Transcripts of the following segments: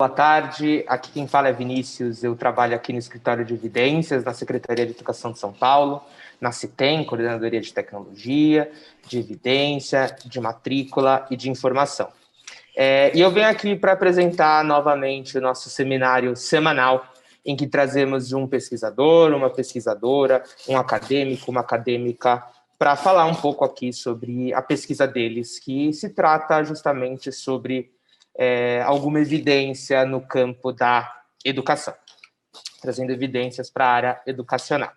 Boa tarde, aqui quem fala é Vinícius, eu trabalho aqui no Escritório de Evidências, na Secretaria de Educação de São Paulo, na CITEM, Coordenadoria de Tecnologia, de Evidência, de Matrícula e de Informação. E eu venho aqui para apresentar novamente o nosso seminário semanal, em que trazemos um pesquisador, uma pesquisadora, um acadêmico, uma acadêmica, para falar um pouco aqui sobre a pesquisa deles, que se trata justamente sobre alguma evidência no campo da educação, trazendo evidências para a área educacional.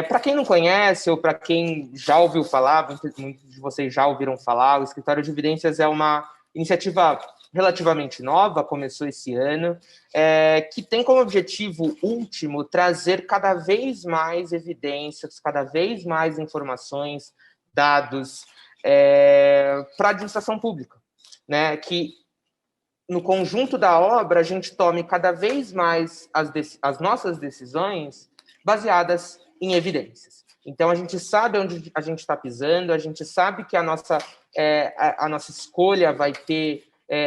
Para quem não conhece, ou para quem já ouviu falar, muitos de vocês já ouviram falar, o Escritório de Evidências é uma iniciativa relativamente nova, começou esse ano, que tem como objetivo último trazer cada vez mais evidências, cada vez mais informações, dados para a administração pública, né? Que no conjunto da obra a gente tome cada vez mais as nossas decisões baseadas em evidências. Então, a gente sabe onde a gente está pisando, a gente sabe que a nossa escolha vai ter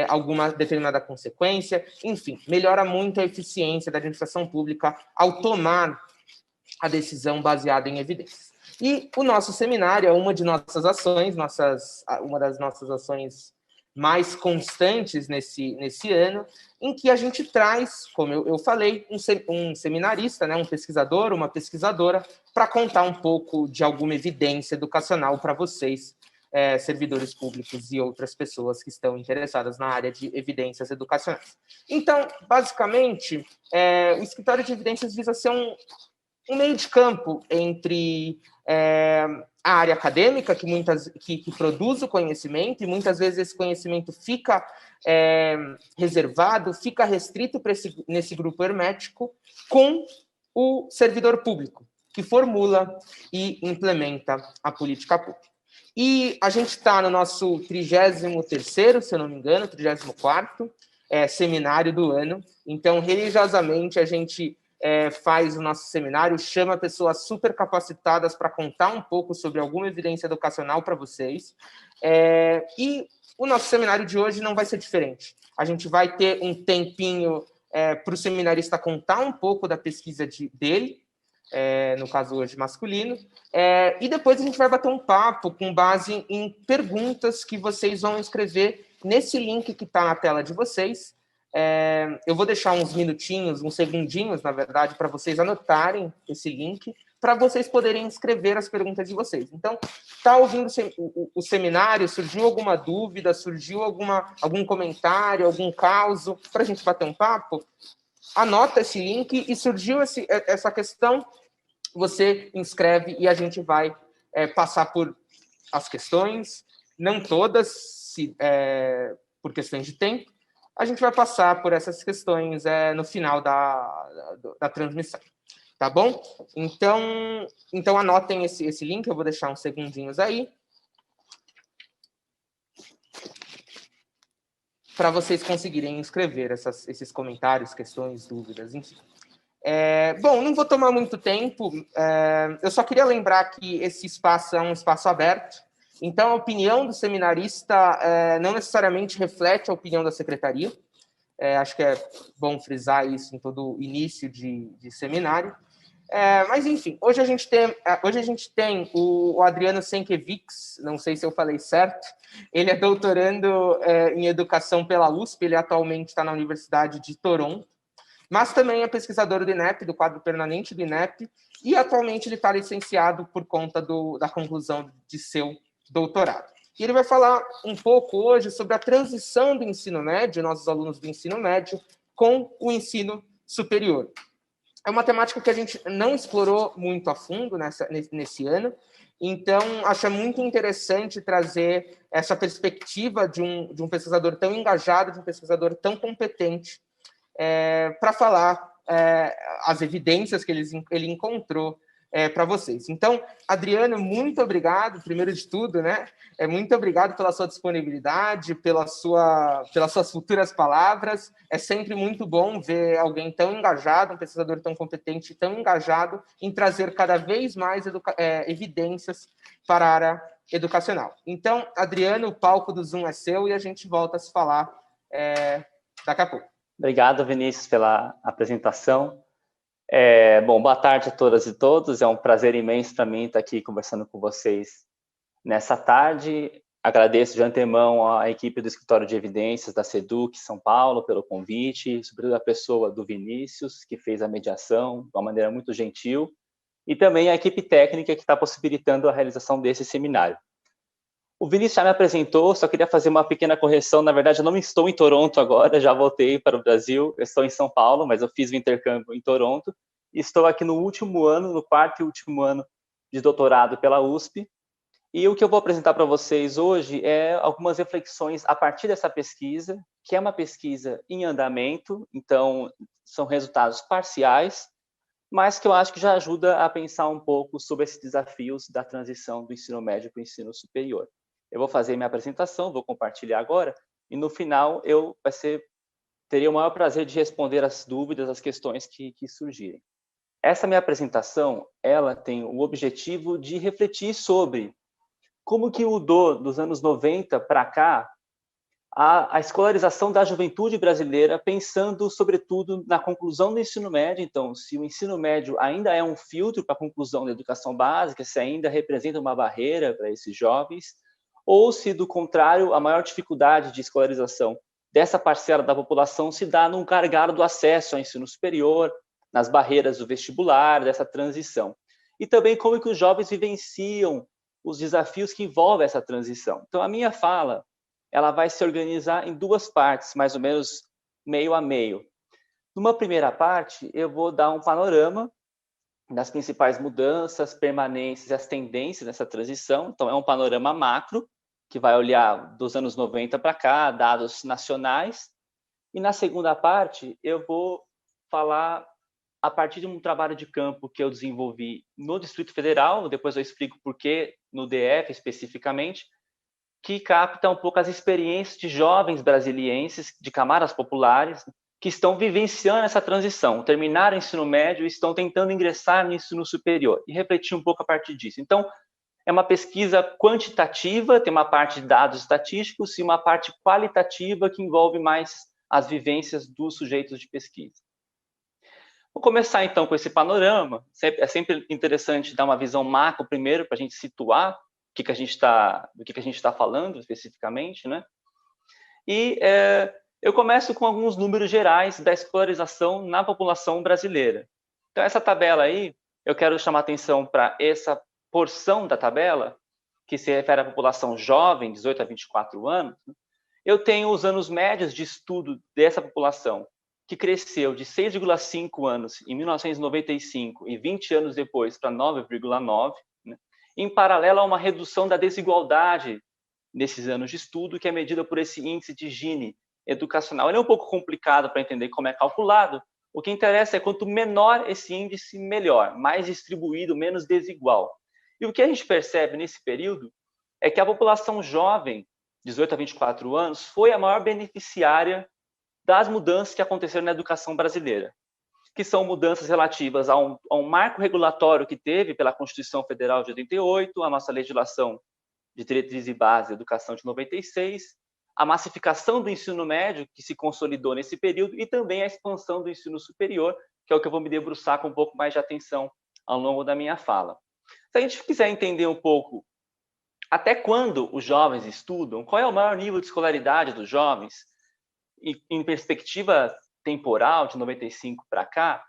alguma determinada consequência, enfim, melhora muito a eficiência da administração pública ao tomar a decisão baseada em evidências. E o nosso seminário é uma de nossas ações, uma das nossas ações mais constantes nesse ano, em que a gente traz, como eu falei, um seminarista, né, um pesquisador, uma pesquisadora, para contar um pouco de alguma evidência educacional para vocês, servidores públicos e outras pessoas que estão interessadas na área de evidências educacionais. Então, basicamente, o Escritório de Evidências visa ser um meio de campo entre a área acadêmica, que produz o conhecimento, e muitas vezes esse conhecimento fica reservado, fica restrito nesse grupo hermético, com o servidor público, que formula e implementa a política pública. E a gente está no nosso 33º, se eu não me engano, 34º seminário do ano. Então, religiosamente, a gente faz o nosso seminário, chama pessoas super capacitadas para contar um pouco sobre alguma evidência educacional para vocês. E o nosso seminário de hoje não vai ser diferente. A gente vai ter um tempinho para o seminarista contar um pouco da pesquisa dele, no caso hoje masculino, e depois a gente vai bater um papo com base em perguntas que vocês vão escrever nesse link que está na tela de vocês. Eu vou deixar uns minutinhos, uns segundinhos, na verdade, para vocês anotarem esse link, para vocês poderem escrever as perguntas de vocês. Então, está ouvindo o seminário, surgiu alguma dúvida, surgiu algum comentário, algum caso, para a gente bater um papo? Anota esse link e surgiu essa questão, você inscreve e a gente vai passar por as questões, não todas, por questões de tempo. A gente vai passar por essas questões no final da transmissão, tá bom? Então anotem esse link, eu vou deixar uns segundinhos aí, para vocês conseguirem escrever esses comentários, questões, dúvidas, enfim. Bom, não vou tomar muito tempo, eu só queria lembrar que esse espaço é um espaço aberto, então a opinião do seminarista não necessariamente reflete a opinião da secretaria. Acho que é bom frisar isso em todo início de seminário. Mas, enfim, hoje a gente tem o Adriano Sienkiewicz, não sei se eu falei certo, ele é doutorando em educação pela USP, ele atualmente está na Universidade de Toronto, mas também é pesquisador do INEP, do quadro permanente do INEP, e atualmente ele está licenciado por conta da conclusão de seu doutorado. E ele vai falar um pouco hoje sobre a transição do ensino médio, nossos alunos do ensino médio, com o ensino superior. É uma temática que a gente não explorou muito a fundo nesse ano, então acho muito interessante trazer essa perspectiva de um pesquisador tão engajado, de um pesquisador tão competente, para falar as evidências que ele encontrou para vocês. Então, Adriano, muito obrigado, primeiro de tudo, né? Muito obrigado pela sua disponibilidade, pelas suas futuras palavras. É sempre muito bom ver alguém tão engajado, um pesquisador tão competente, tão engajado em trazer cada vez mais evidências para a área educacional. Então, Adriano, o palco do Zoom é seu e a gente volta a se falar daqui a pouco. Obrigado, Vinícius, pela apresentação. Bom, boa tarde a todas e todos. É um prazer imenso para mim estar aqui conversando com vocês nessa tarde. Agradeço de antemão à equipe do Escritório de Evidências da SEDUC São Paulo pelo convite, sobretudo a pessoa do Vinícius, que fez a mediação de uma maneira muito gentil, e também a equipe técnica que está possibilitando a realização desse seminário. O Vinícius já me apresentou, só queria fazer uma pequena correção. Na verdade, eu não estou em Toronto agora, já voltei para o Brasil. Eu estou em São Paulo, mas eu fiz o intercâmbio em Toronto. E estou aqui no último ano, no quarto e último ano de doutorado pela USP. E o que eu vou apresentar para vocês hoje é algumas reflexões a partir dessa pesquisa, que é uma pesquisa em andamento, então são resultados parciais, mas que eu acho que já ajuda a pensar um pouco sobre esses desafios da transição do ensino médio para o ensino superior. Eu vou fazer minha apresentação, vou compartilhar agora, e no final eu teria o maior prazer de responder as dúvidas, as questões que surgirem. Essa minha apresentação, ela tem o objetivo de refletir sobre como que mudou dos anos 90 para cá a escolarização da juventude brasileira, pensando, sobretudo, na conclusão do ensino médio. Então, se o ensino médio ainda é um filtro para a conclusão da educação básica, se ainda representa uma barreira para esses jovens, ou se, do contrário, a maior dificuldade de escolarização dessa parcela da população se dá num gargalo do acesso ao ensino superior, nas barreiras do vestibular, dessa transição. E também como que os jovens vivenciam os desafios que envolvem essa transição. Então, a minha fala, ela vai se organizar em duas partes, mais ou menos meio a meio. Numa primeira parte, eu vou dar um panorama das principais mudanças, permanências e as tendências dessa transição. Então, é um panorama macro, que vai olhar dos anos 90 para cá, dados nacionais. E na segunda parte, eu vou falar a partir de um trabalho de campo que eu desenvolvi no Distrito Federal, depois eu explico por que no DF especificamente, que capta um pouco as experiências de jovens brasilienses, de camadas populares, que estão vivenciando essa transição, terminaram o ensino médio e estão tentando ingressar no ensino superior, e refletir um pouco a partir disso. Então, é uma pesquisa quantitativa, tem uma parte de dados estatísticos e uma parte qualitativa que envolve mais as vivências dos sujeitos de pesquisa. Vou começar, então, com esse panorama. É sempre interessante dar uma visão macro primeiro, para a gente situar do que a gente está falando especificamente, né? E eu começo com alguns números gerais da escolarização na população brasileira. Então, essa tabela aí, eu quero chamar a atenção para essa porção da tabela, que se refere à população jovem, 18 a 24 anos. Eu tenho os anos médios de estudo dessa população, que cresceu de 6,5 anos em 1995 e 20 anos depois para 9,9, né? Em paralelo a uma redução da desigualdade nesses anos de estudo, que é medida por esse índice de Gini educacional. Ele é um pouco complicado para entender como é calculado. O que interessa é quanto menor esse índice, melhor, mais distribuído, menos desigual. E o que a gente percebe nesse período é que a população jovem, 18 a 24 anos, foi a maior beneficiária das mudanças que aconteceram na educação brasileira, que são mudanças relativas a um marco regulatório que teve pela Constituição Federal de 88, a nossa legislação de diretriz e base da educação de 96, a massificação do ensino médio, que se consolidou nesse período, e também a expansão do ensino superior, que é o que eu vou me debruçar com um pouco mais de atenção ao longo da minha fala. Se a gente quiser entender um pouco até quando os jovens estudam, qual é o maior nível de escolaridade dos jovens, e em perspectiva temporal, de 95 para cá,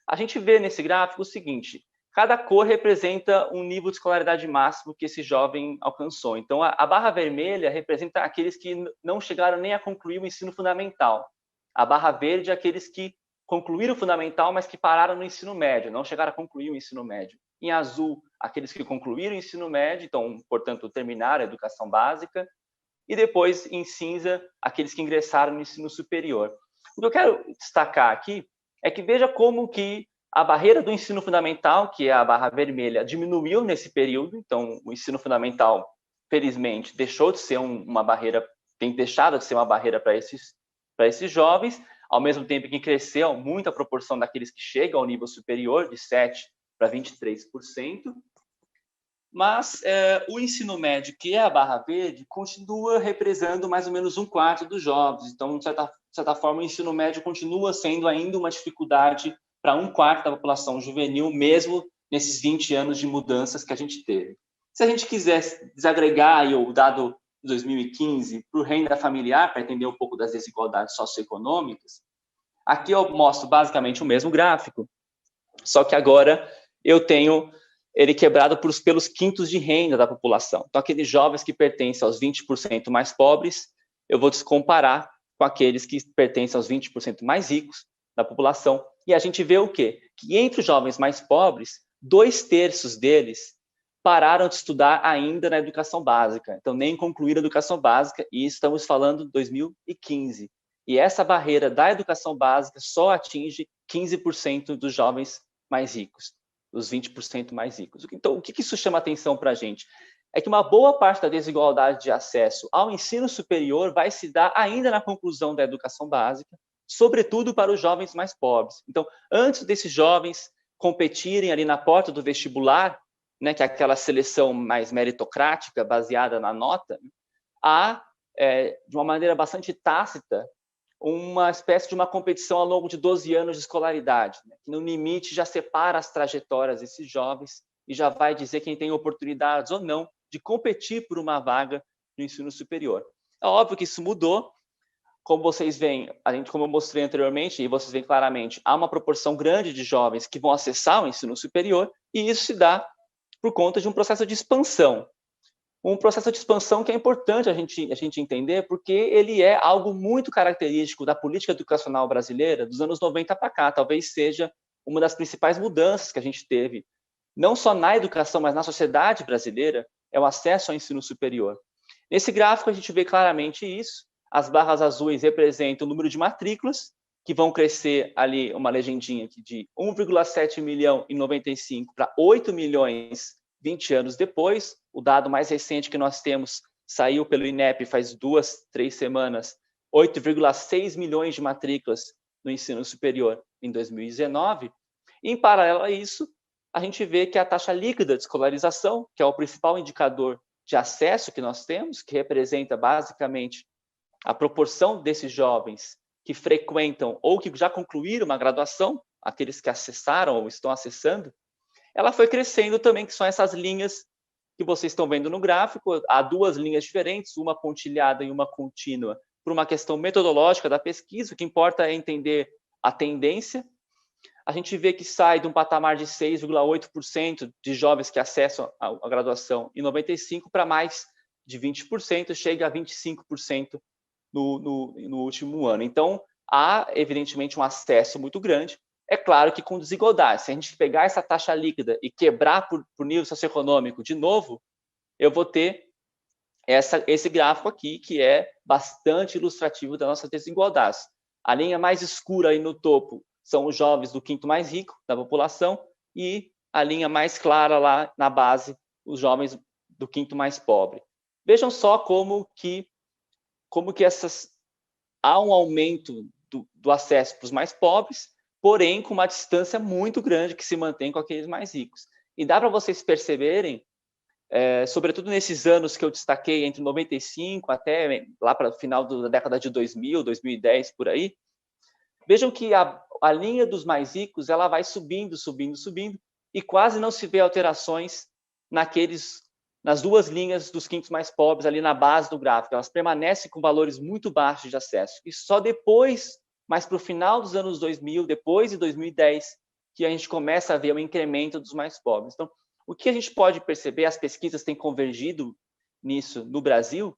a gente vê nesse gráfico o seguinte: cada cor representa um nível de escolaridade máximo que esse jovem alcançou. Então, a barra vermelha representa aqueles que não chegaram nem a concluir o ensino fundamental. A barra verde é aqueles que concluíram o fundamental, mas que pararam no ensino médio, não chegaram a concluir o ensino médio. Em azul, aqueles que concluíram o ensino médio, então, portanto, terminaram a educação básica. E depois, em cinza, aqueles que ingressaram no ensino superior. O que eu quero destacar aqui é que veja como que a barreira do ensino fundamental, que é a barra vermelha, diminuiu nesse período. Então, o ensino fundamental, felizmente, deixou de ser uma barreira, tem deixado de ser uma barreira para esses jovens, ao mesmo tempo que cresceu muito a proporção daqueles que chegam ao nível superior, de 7% para 23%. mas o ensino médio, que é a barra verde, continua represando mais ou menos um quarto dos jovens. Então, de certa forma, o ensino médio continua sendo ainda uma dificuldade para um quarto da população juvenil, mesmo nesses 20 anos de mudanças que a gente teve. Se a gente quiser desagregar o dado de 2015 para o renda familiar, para entender um pouco das desigualdades socioeconômicas, aqui eu mostro basicamente o mesmo gráfico, só que agora eu tenho ele quebrado pelos quintos de renda da população. Então, aqueles jovens que pertencem aos 20% mais pobres, eu vou comparar com aqueles que pertencem aos 20% mais ricos da população. E a gente vê o quê? Que entre os jovens mais pobres, 2/3 deles pararam de estudar ainda na educação básica. Então, nem concluíram a educação básica, e estamos falando de 2015. E essa barreira da educação básica só atinge 15% dos jovens mais ricos, os 20% mais ricos. Então, o que isso chama atenção para a gente? É que uma boa parte da desigualdade de acesso ao ensino superior vai se dar ainda na conclusão da educação básica, sobretudo para os jovens mais pobres. Então, antes desses jovens competirem ali na porta do vestibular, né, que é aquela seleção mais meritocrática, baseada na nota, há, de uma maneira bastante tácita, uma espécie de uma competição ao longo de 12 anos de escolaridade, né, que no limite já separa as trajetórias desses jovens e já vai dizer quem tem oportunidades ou não de competir por uma vaga no ensino superior. É óbvio que isso mudou, como vocês veem, como eu mostrei anteriormente, e vocês veem claramente, há uma proporção grande de jovens que vão acessar o ensino superior, e isso se dá por conta de um processo de expansão. Um processo de expansão que é importante a gente entender, porque ele é algo muito característico da política educacional brasileira dos anos 90 para cá. Talvez seja uma das principais mudanças que a gente teve, não só na educação, mas na sociedade brasileira, é o acesso ao ensino superior. Nesse gráfico, a gente vê claramente isso. As barras azuis representam o número de matrículas, que vão crescer ali, uma legendinha aqui, de 1,7 milhão em 95 para 8 milhões 20 anos depois. O dado mais recente que nós temos saiu pelo INEP faz 2-3 semanas, 8,6 milhões de matrículas no ensino superior em 2019. E, em paralelo a isso, a gente vê que a taxa líquida de escolarização, que é o principal indicador de acesso que nós temos, que representa basicamente a proporção desses jovens que frequentam ou que já concluíram uma graduação, aqueles que acessaram ou estão acessando, ela foi crescendo também, que são essas linhas que vocês estão vendo no gráfico. Há duas linhas diferentes, uma pontilhada e uma contínua, por uma questão metodológica da pesquisa. O que importa é entender a tendência. A gente vê que sai de um patamar de 6,8% de jovens que acessam a graduação em 95 para mais de 20%, chega a 25% no último ano. Então, há, evidentemente, um acesso muito grande. É claro que com desigualdade. Se a gente pegar essa taxa líquida e quebrar por nível socioeconômico de novo, eu vou ter esse gráfico aqui, que é bastante ilustrativo das nossas desigualdades. A linha mais escura aí no topo são os jovens do quinto mais rico da população, e a linha mais clara lá na base, os jovens do quinto mais pobre. Vejam só como que há um aumento do acesso para os mais pobres, porém com uma distância muito grande que se mantém com aqueles mais ricos. E dá para vocês perceberem, sobretudo nesses anos que eu destaquei, entre 95 até lá para o final da década de 2000, 2010, por aí, vejam que a linha dos mais ricos ela vai subindo, subindo, subindo, e quase não se vê alterações nas duas linhas dos quintos mais pobres ali na base do gráfico. Elas permanecem com valores muito baixos de acesso. E só depois, mais para o final dos anos 2000, depois de 2010, que a gente começa a ver o incremento dos mais pobres. Então, o que a gente pode perceber, as pesquisas têm convergido nisso no Brasil,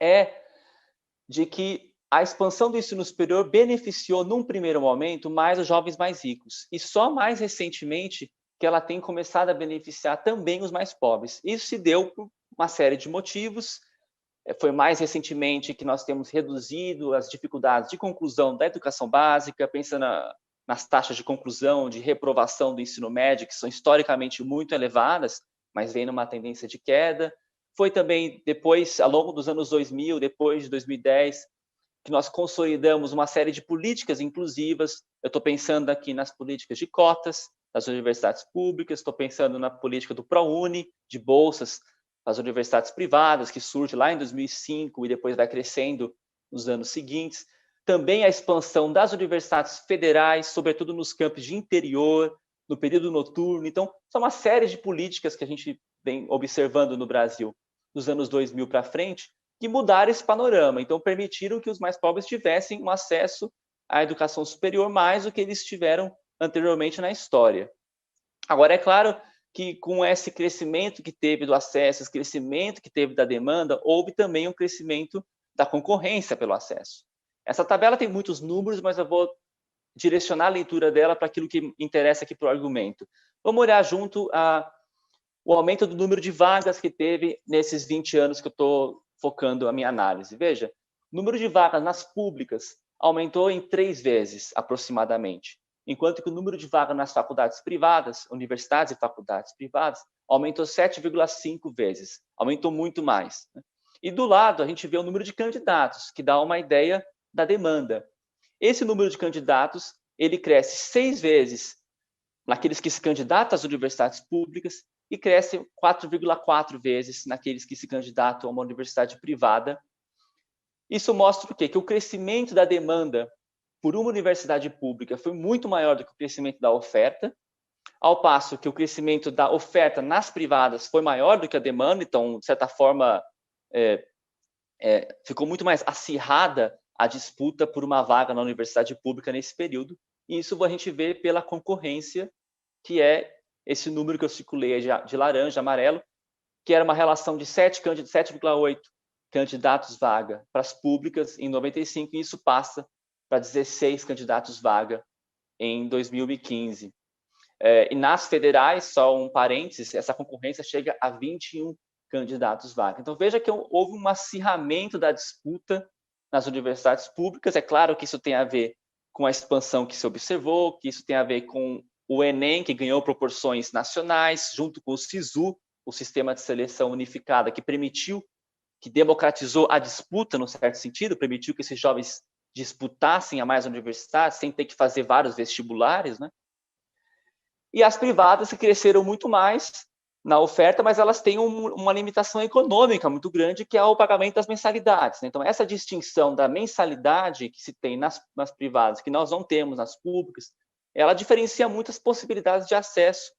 é de que a expansão do ensino superior beneficiou, num primeiro momento, mais os jovens mais ricos. E só mais recentemente que ela tem começado a beneficiar também os mais pobres. Isso se deu por uma série de motivos. Foi mais recentemente que nós temos reduzido as dificuldades de conclusão da educação básica, pensando nas taxas de conclusão, de reprovação do ensino médio, que são historicamente muito elevadas, mas vem numa tendência de queda. Foi também depois, ao longo dos anos 2000, depois de 2010, que nós consolidamos uma série de políticas inclusivas. Eu estou pensando aqui nas políticas de cotas das universidades públicas, estou pensando na política do ProUni, de bolsas às universidades privadas, que surge lá em 2005 e depois vai crescendo nos anos seguintes. Também a expansão das universidades federais, sobretudo nos campos de interior, no período noturno. Então, são uma série de políticas que a gente vem observando no Brasil dos anos 2000 para frente, que mudaram esse panorama. Então, permitiram que os mais pobres tivessem um acesso à educação superior mais do que eles tiveram anteriormente na história. Agora, é claro que com esse crescimento que teve do acesso, esse crescimento que teve da demanda, houve também um crescimento da concorrência pelo acesso. Essa tabela tem muitos números, mas eu vou direcionar a leitura dela para aquilo que interessa aqui para o argumento. Vamos olhar junto o aumento do número de vagas que teve nesses 20 anos que eu estou focando a minha análise. Veja, o número de vagas nas públicas aumentou em 3 vezes, aproximadamente, enquanto que o número de vagas nas faculdades privadas, universidades e faculdades privadas, aumentou 7,5 vezes, aumentou muito mais. E do lado, a gente vê o número de candidatos, que dá uma ideia da demanda. Esse número de candidatos, ele cresce 6 vezes naqueles que se candidatam às universidades públicas e cresce 4,4 vezes naqueles que se candidatam a uma universidade privada. Isso mostra o quê? Que o crescimento da demanda por uma universidade pública foi muito maior do que o crescimento da oferta, ao passo que o crescimento da oferta nas privadas foi maior do que a demanda, então, de certa forma, ficou muito mais acirrada a disputa por uma vaga na universidade pública nesse período, e isso a gente vê pela concorrência, que é esse número que eu circulei de laranja, amarelo, que era uma relação de 7,8 candidatos vaga para as públicas em 95, e isso passa para 16 candidatos vaga em 2015. E nas federais, só um parênteses, essa concorrência chega a 21 candidatos vaga. Então, veja que houve um acirramento da disputa nas universidades públicas. É claro que isso tem a ver com a expansão que se observou, que isso tem a ver com o Enem, que ganhou proporções nacionais, junto com o SISU, o Sistema de Seleção Unificada, que permitiu, que democratizou a disputa, no certo sentido, permitiu que esses jovens disputassem a mais universidades, sem ter que fazer vários vestibulares, né? E as privadas que cresceram muito mais na oferta, mas elas têm uma limitação econômica muito grande, que é o pagamento das mensalidades. Então, essa distinção da mensalidade que se tem nas privadas, que nós não temos nas públicas, ela diferencia muitas possibilidades de acesso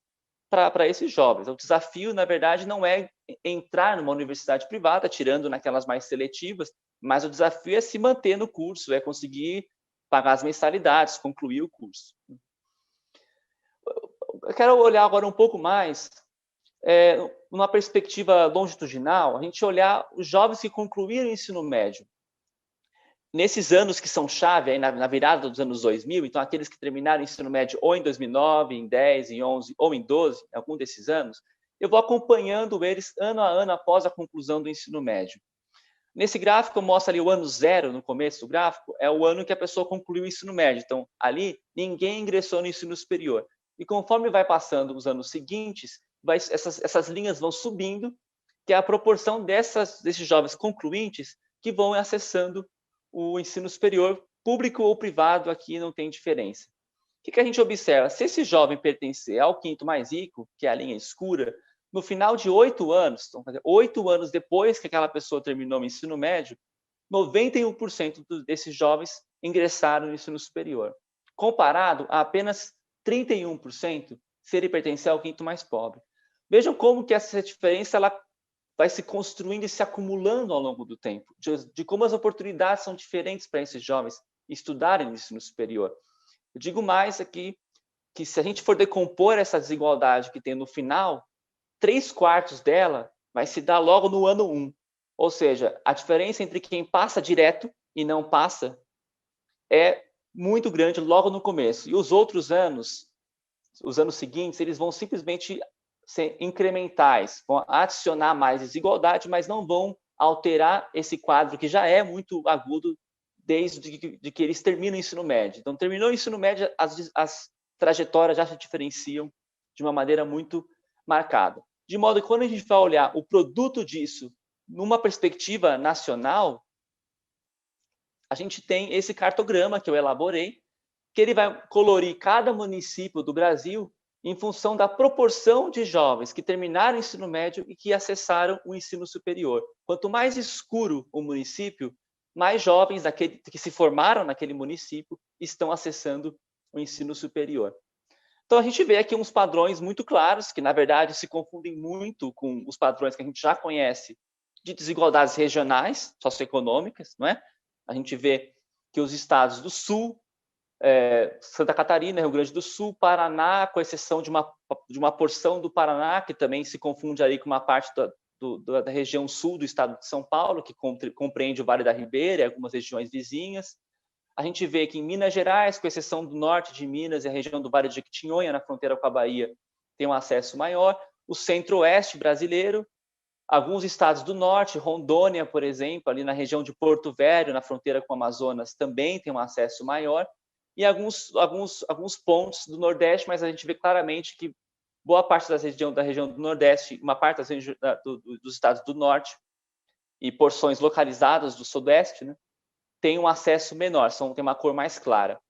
para esses jovens. O desafio, na verdade, não é entrar numa universidade privada, tirando naquelas mais seletivas, mas o desafio é se manter no curso, é conseguir pagar as mensalidades, concluir o curso. Eu quero olhar agora um pouco mais, numa perspectiva longitudinal, a gente olhar os jovens que concluíram o ensino médio. Nesses anos que são chave, aí na virada dos anos 2000, então aqueles que terminaram o ensino médio ou em 2009, em 10, em 11 ou em 12, algum desses anos, eu vou acompanhando eles ano a ano após a conclusão do ensino médio. Nesse gráfico, eu mostro ali o ano 0, no começo do gráfico, é o ano que a pessoa concluiu o ensino médio. Então, ali, ninguém ingressou no ensino superior. E conforme vai passando os anos seguintes, essas linhas vão subindo, que é a proporção desses jovens concluintes que vão acessando o ensino superior, público ou privado, aqui não tem diferença. O que a gente observa? Se esse jovem pertencer ao quinto mais rico, que é a linha escura, no final de 8 anos, então, 8 anos depois que aquela pessoa terminou o ensino médio, 91% desses jovens ingressaram no ensino superior, comparado a apenas 31% se ele pertencer ao quinto mais pobre. Vejam como que essa diferença ela vai se construindo e se acumulando ao longo do tempo, de como as oportunidades são diferentes para esses jovens estudarem no ensino superior. Eu digo mais aqui, que se a gente for decompor essa desigualdade que tem no final, 3/4 dela vai se dar logo no ano 1. Ou seja, a diferença entre quem passa direto e não passa é muito grande logo no começo. E os outros anos, os anos seguintes, eles vão simplesmente ser incrementais, vão adicionar mais desigualdade, mas não vão alterar esse quadro que já é muito agudo desde que eles terminam o ensino médio. Então, terminou o ensino médio, as trajetórias já se diferenciam de uma maneira muito marcada. De modo que, quando a gente vai olhar o produto disso numa perspectiva nacional, a gente tem esse cartograma que eu elaborei, que ele vai colorir cada município do Brasil em função da proporção de jovens que terminaram o ensino médio e que acessaram o ensino superior. Quanto mais escuro o município, mais jovens que se formaram naquele município estão acessando o ensino superior. Então, a gente vê aqui uns padrões muito claros, que, na verdade, se confundem muito com os padrões que a gente já conhece de desigualdades regionais, socioeconômicas, não é? A gente vê que os estados do Sul, Santa Catarina, Rio Grande do Sul, Paraná, com exceção de uma porção do Paraná, que também se confunde ali com uma parte da região sul do estado de São Paulo, que compreende o Vale da Ribeira e algumas regiões vizinhas. A gente vê que em Minas Gerais, com exceção do norte de Minas e a região do Vale de Jequitinhonha, na fronteira com a Bahia, tem um acesso maior. O centro-oeste brasileiro, alguns estados do norte, Rondônia, por exemplo, ali na região de Porto Velho, na fronteira com o Amazonas, também tem um acesso maior. E alguns pontos do Nordeste, mas a gente vê claramente que boa parte da região do Nordeste, uma parte dos estados do Norte e porções localizadas do Sudeste, né, tem um acesso menor, tem uma cor mais clara.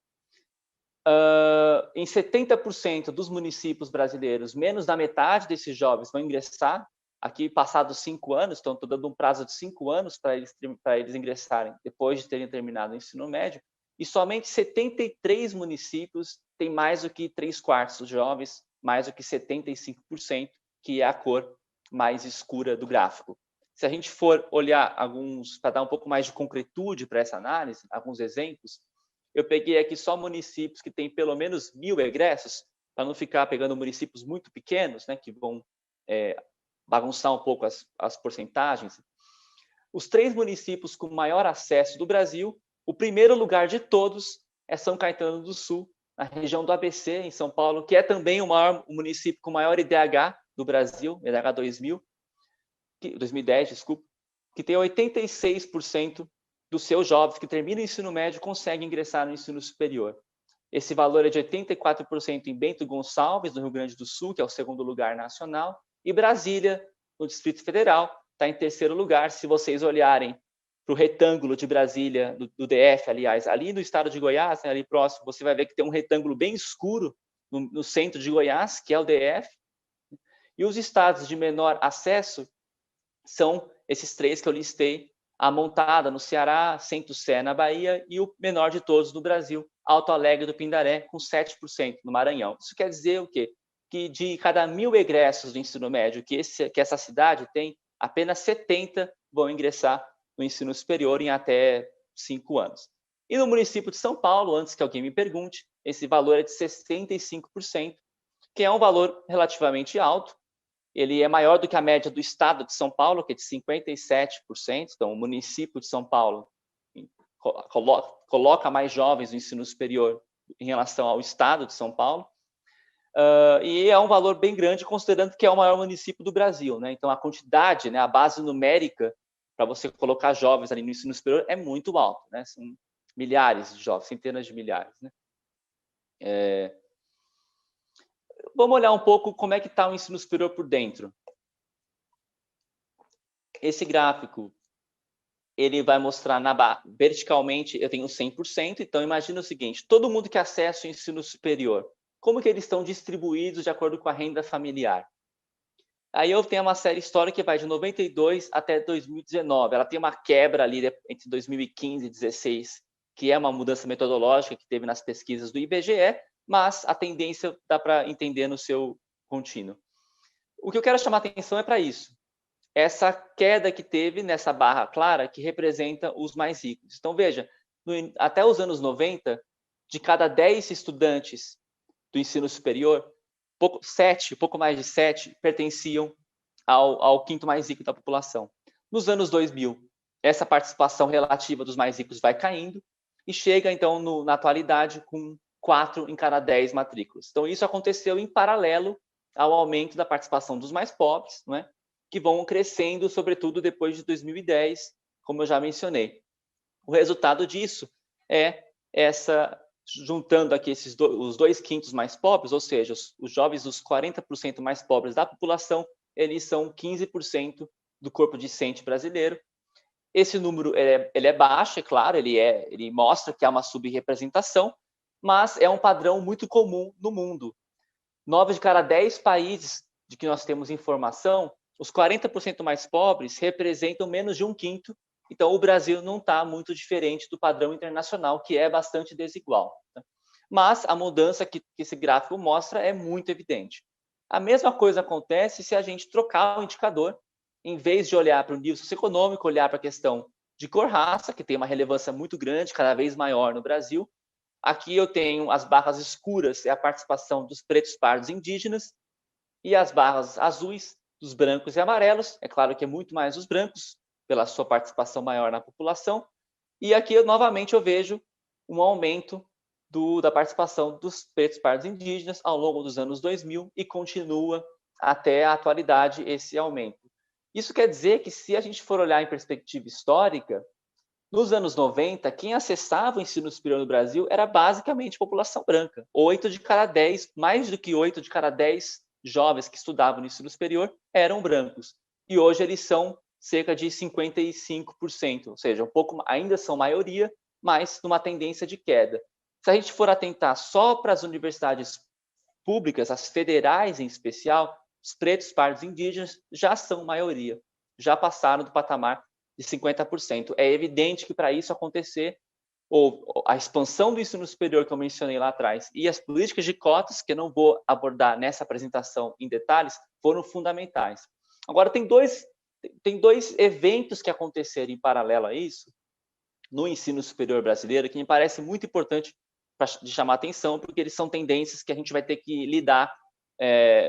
Em 70% dos municípios brasileiros, menos da metade desses jovens vão ingressar, aqui passados 5 anos, então estou dando um prazo de 5 anos para eles ingressarem depois de terem terminado o ensino médio, e somente 73 municípios têm mais do que 3/4 dos jovens, mais do que 75%, que é a cor mais escura do gráfico. Se a gente for olhar para dar um pouco mais de concretude para essa análise, alguns exemplos, eu peguei aqui só municípios que têm pelo menos 1.000 egressos, para não ficar pegando municípios muito pequenos, né, que vão bagunçar um pouco as porcentagens. Os 3 municípios com maior acesso do Brasil, o primeiro lugar de todos é São Caetano do Sul, na região do ABC, em São Paulo, que é também o município com maior IDH do Brasil, IDH 2010, desculpa, que tem 86% dos seus jovens que terminam o ensino médio conseguem ingressar no ensino superior. Esse valor é de 84% em Bento Gonçalves, no Rio Grande do Sul, que é o segundo lugar nacional, e Brasília, no Distrito Federal, está em terceiro lugar. Se vocês olharem para o retângulo de Brasília, do DF, aliás, ali no estado de Goiás, né, ali próximo, você vai ver que tem um retângulo bem escuro no centro de Goiás, que é o DF. E os estados de menor acesso são esses 3 que eu listei: Amontada, no Ceará, Centro-Sé, na Bahia, e o menor de todos no Brasil, Alto Alegre do Pindaré, com 7% no Maranhão. Isso quer dizer o quê? Que de cada 1.000 egressos do ensino médio que essa cidade tem, apenas 70 vão ingressar no ensino superior em até 5 anos. E no município de São Paulo, antes que alguém me pergunte, esse valor é de 65%, que é um valor relativamente alto. Ele é maior do que a média do estado de São Paulo, que é de 57%. Então, o município de São Paulo coloca mais jovens no ensino superior em relação ao estado de São Paulo. E é um valor bem grande, considerando que é o maior município do Brasil, né? Então, a quantidade, né, a base numérica para você colocar jovens ali no ensino superior é muito alta, né? São milhares de jovens, centenas de milhares, né? Vamos olhar um pouco como é que está o ensino superior por dentro. Esse gráfico, ele vai mostrar verticalmente, eu tenho 100%, então imagina o seguinte: todo mundo que acessa o ensino superior, como que eles estão distribuídos de acordo com a renda familiar? Aí eu tenho uma série histórica que vai de 92 até 2019. Ela tem uma quebra ali entre 2015 e 2016, que é uma mudança metodológica que teve nas pesquisas do IBGE, mas a tendência dá para entender no seu contínuo. O que eu quero chamar a atenção é para isso. Essa queda que teve nessa barra clara, que representa os mais ricos. Então, veja, até os anos 90, de cada 10 estudantes do ensino superior, pouco mais de 7 pertenciam ao quinto mais rico da população. Nos anos 2000, essa participação relativa dos mais ricos vai caindo e chega, então, na atualidade, com 4 em cada 10 matrículas. Então, isso aconteceu em paralelo ao aumento da participação dos mais pobres, não é? Que vão crescendo, sobretudo depois de 2010, como eu já mencionei. O resultado disso é juntando aqui os 2/5 mais pobres, ou seja, os jovens dos 40% mais pobres da população, eles são 15% do corpo discente brasileiro. Esse número ele é baixo, é claro, ele mostra que há uma subrepresentação, mas é um padrão muito comum no mundo. 9 de cada 10 países de que nós temos informação, os 40% mais pobres representam menos de 1/5. Então, o Brasil não está muito diferente do padrão internacional, que é bastante desigual. Mas a mudança que esse gráfico mostra é muito evidente. A mesma coisa acontece se a gente trocar o indicador, em vez de olhar para o nível socioeconômico, olhar para a questão de cor-raça, que tem uma relevância muito grande, cada vez maior no Brasil. Aqui eu tenho as barras escuras, é a participação dos pretos, pardos e indígenas, e as barras azuis, dos brancos e amarelos. É claro que é muito mais os brancos, pela sua participação maior na população. E aqui, novamente, eu vejo um aumento da participação dos pretos, pardos e indígenas ao longo dos anos 2000 e continua até a atualidade esse aumento. Isso quer dizer que, se a gente for olhar em perspectiva histórica, nos anos 90, quem acessava o ensino superior no Brasil era basicamente a população branca. 8 de cada 10, mais do que 8 de cada 10 jovens que estudavam no ensino superior eram brancos. E hoje eles são cerca de 55%, ou seja, um pouco, ainda são maioria, mas numa tendência de queda. Se a gente for atentar só para as universidades públicas, as federais em especial, os pretos, pardos e indígenas já são maioria, já passaram do patamar de 50%. É evidente que, para isso acontecer, ou a expansão do ensino superior que eu mencionei lá atrás e as políticas de cotas, que eu não vou abordar nessa apresentação em detalhes, foram fundamentais. Agora, tem dois eventos que aconteceram em paralelo a isso no ensino superior brasileiro que me parece muito importante de chamar atenção, porque eles são tendências que a gente vai ter que lidar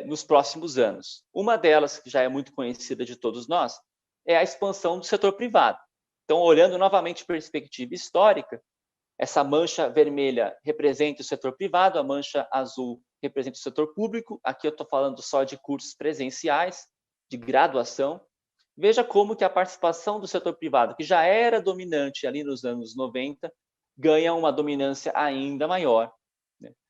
nos próximos anos. Uma delas, que já é muito conhecida de todos nós, é a expansão do setor privado. Então, olhando novamente perspectiva histórica, essa mancha vermelha representa o setor privado, a mancha azul representa o setor público. Aqui eu estou falando só de cursos presenciais, de graduação. Veja como que a participação do setor privado, que já era dominante ali nos anos 90, ganha uma dominância ainda maior.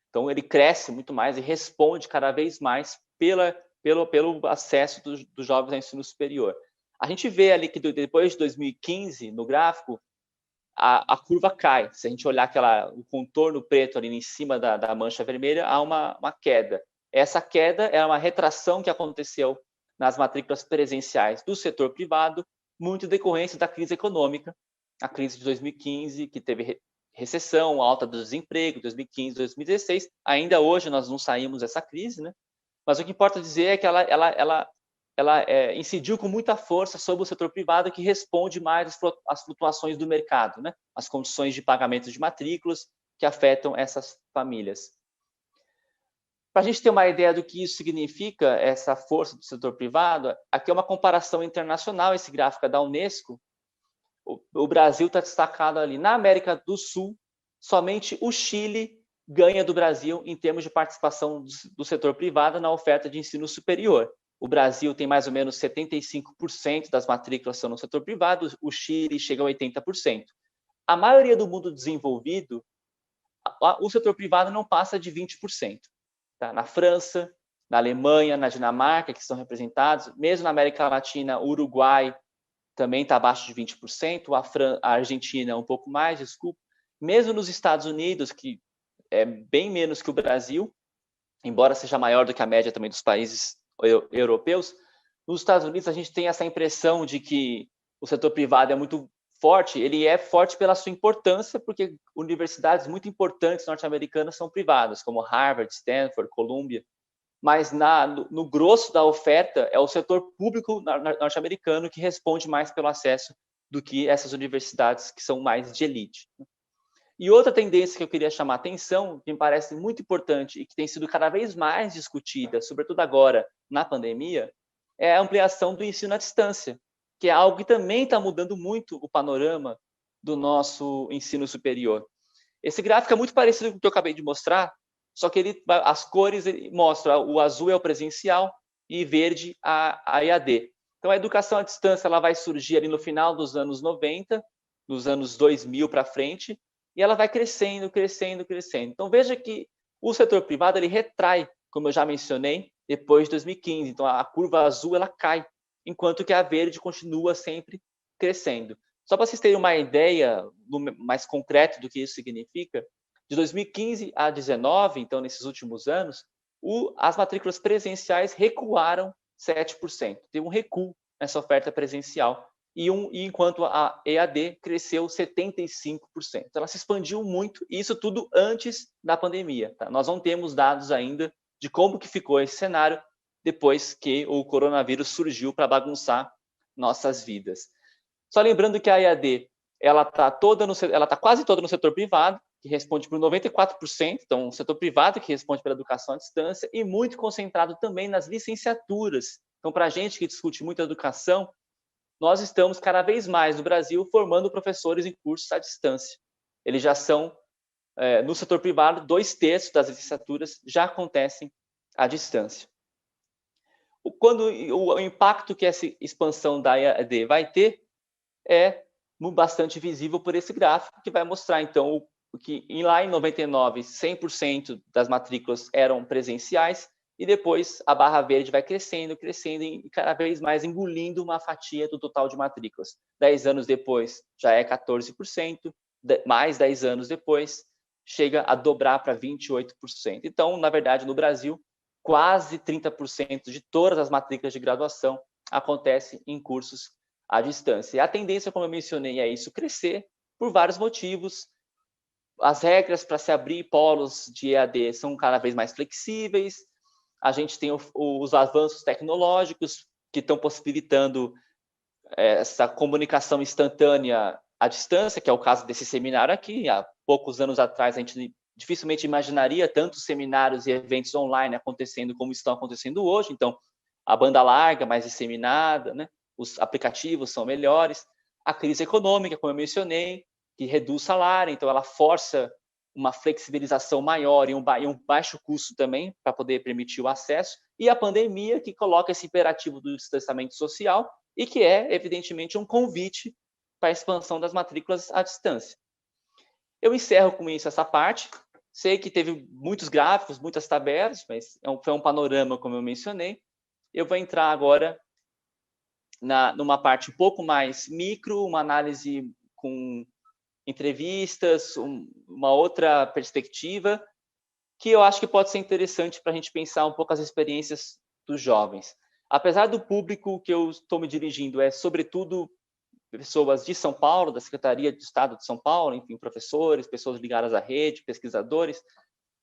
Então, ele cresce muito mais e responde cada vez mais pelo acesso dos jovens ao ensino superior. A gente vê ali que depois de 2015, no gráfico, a curva cai. Se a gente olhar o contorno preto ali em cima da mancha vermelha, há uma queda. Essa queda é uma retração que aconteceu nas matrículas presenciais do setor privado, muito decorrência da crise econômica, a crise de 2015, que teve recessão, alta do desemprego, 2015, 2016. Ainda hoje nós não saímos dessa crise, né? Mas o que importa dizer é que ela incidiu com muita força sobre o setor privado, que responde mais às flutuações do mercado, né? As condições de pagamento de matrículas que afetam essas famílias. Para a gente ter uma ideia do que isso significa, essa força do setor privado, aqui é uma comparação internacional, esse gráfico é da Unesco. O Brasil está destacado ali. Na América do Sul, somente o Chile ganha do Brasil em termos de participação do setor privado na oferta de ensino superior. O Brasil tem mais ou menos 75% das matrículas são no setor privado, o Chile chega a 80%. A maioria do mundo desenvolvido, o setor privado não passa de 20%. Tá? Na França, na Alemanha, na Dinamarca, que estão representados, mesmo na América Latina, o Uruguai também está abaixo de 20%, a Argentina um pouco mais, desculpa. Mesmo nos Estados Unidos, que é bem menos que o Brasil, embora seja maior do que a média também dos países europeus, nos Estados Unidos a gente tem essa impressão de que o setor privado é muito forte. Ele é forte pela sua importância, porque universidades muito importantes norte-americanas são privadas, como Harvard, Stanford, Columbia, mas no grosso da oferta é o setor público norte-americano que responde mais pelo acesso do que essas universidades que são mais de elite. E outra tendência que eu queria chamar a atenção, que me parece muito importante e que tem sido cada vez mais discutida, sobretudo agora na pandemia, é a ampliação do ensino à distância, que é algo que também está mudando muito o panorama do nosso ensino superior. Esse gráfico é muito parecido com o que eu acabei de mostrar, só que as cores mostram, o azul é o presencial e verde a EAD. Então, a educação à distância ela vai surgir ali no final dos anos 90, nos anos 2000 para frente, e ela vai crescendo, crescendo, crescendo. Então, veja que o setor privado ele retrai, como eu já mencionei, depois de 2015. Então, a curva azul ela cai, enquanto que a verde continua sempre crescendo. Só para vocês terem uma ideia mais concreta do que isso significa, de 2015 a 2019, então, nesses últimos anos, as matrículas presenciais recuaram 7%. Teve um recuo nessa oferta presencial, e enquanto a EAD cresceu 75%. Então, ela se expandiu muito, e isso tudo antes da pandemia. Tá? Nós não temos dados ainda de como que ficou esse cenário depois que o coronavírus surgiu para bagunçar nossas vidas. Só lembrando que a EAD ela está quase toda no setor privado, que responde por 94%, então o setor privado que responde pela educação à distância, e muito concentrado também nas licenciaturas. Então, para a gente que discute muito a educação, nós estamos cada vez mais no Brasil formando professores em cursos à distância. Eles já são, no setor privado, 2/3 das licenciaturas já acontecem à distância. O impacto que essa expansão da EAD vai ter é bastante visível por esse gráfico, que vai mostrar, então, que lá em 99, 100% das matrículas eram presenciais, e depois a barra verde vai crescendo, crescendo, e cada vez mais engolindo uma fatia do total de matrículas. 10 anos depois, já é 14%, mais 10 anos depois, chega a dobrar para 28%. Então, na verdade, no Brasil, quase 30% de todas as matrículas de graduação acontecem em cursos à distância. E a tendência, como eu mencionei, é isso crescer por vários motivos. As regras para se abrir polos de EAD são cada vez mais flexíveis. A gente tem os avanços tecnológicos que estão possibilitando essa comunicação instantânea à distância, que é o caso desse seminário aqui. Há poucos anos atrás, a gente dificilmente imaginaria tantos seminários e eventos online acontecendo como estão acontecendo hoje. Então, a banda larga, mais disseminada, né? Os aplicativos são melhores. A crise econômica, como eu mencionei, que reduz salário, então ela força uma flexibilização maior e um baixo custo também para poder permitir o acesso. E a pandemia, que coloca esse imperativo do distanciamento social e que é, evidentemente, um convite para a expansão das matrículas à distância. Eu encerro com isso essa parte. Sei que teve muitos gráficos, muitas tabelas, mas foi um panorama, como eu mencionei. Eu vou entrar agora numa parte um pouco mais micro, uma análise com entrevistas, uma outra perspectiva, que eu acho que pode ser interessante para a gente pensar um pouco as experiências dos jovens. Apesar do público que eu estou me dirigindo sobretudo, pessoas de São Paulo, da Secretaria de Estado de São Paulo, enfim, professores, pessoas ligadas à rede, pesquisadores,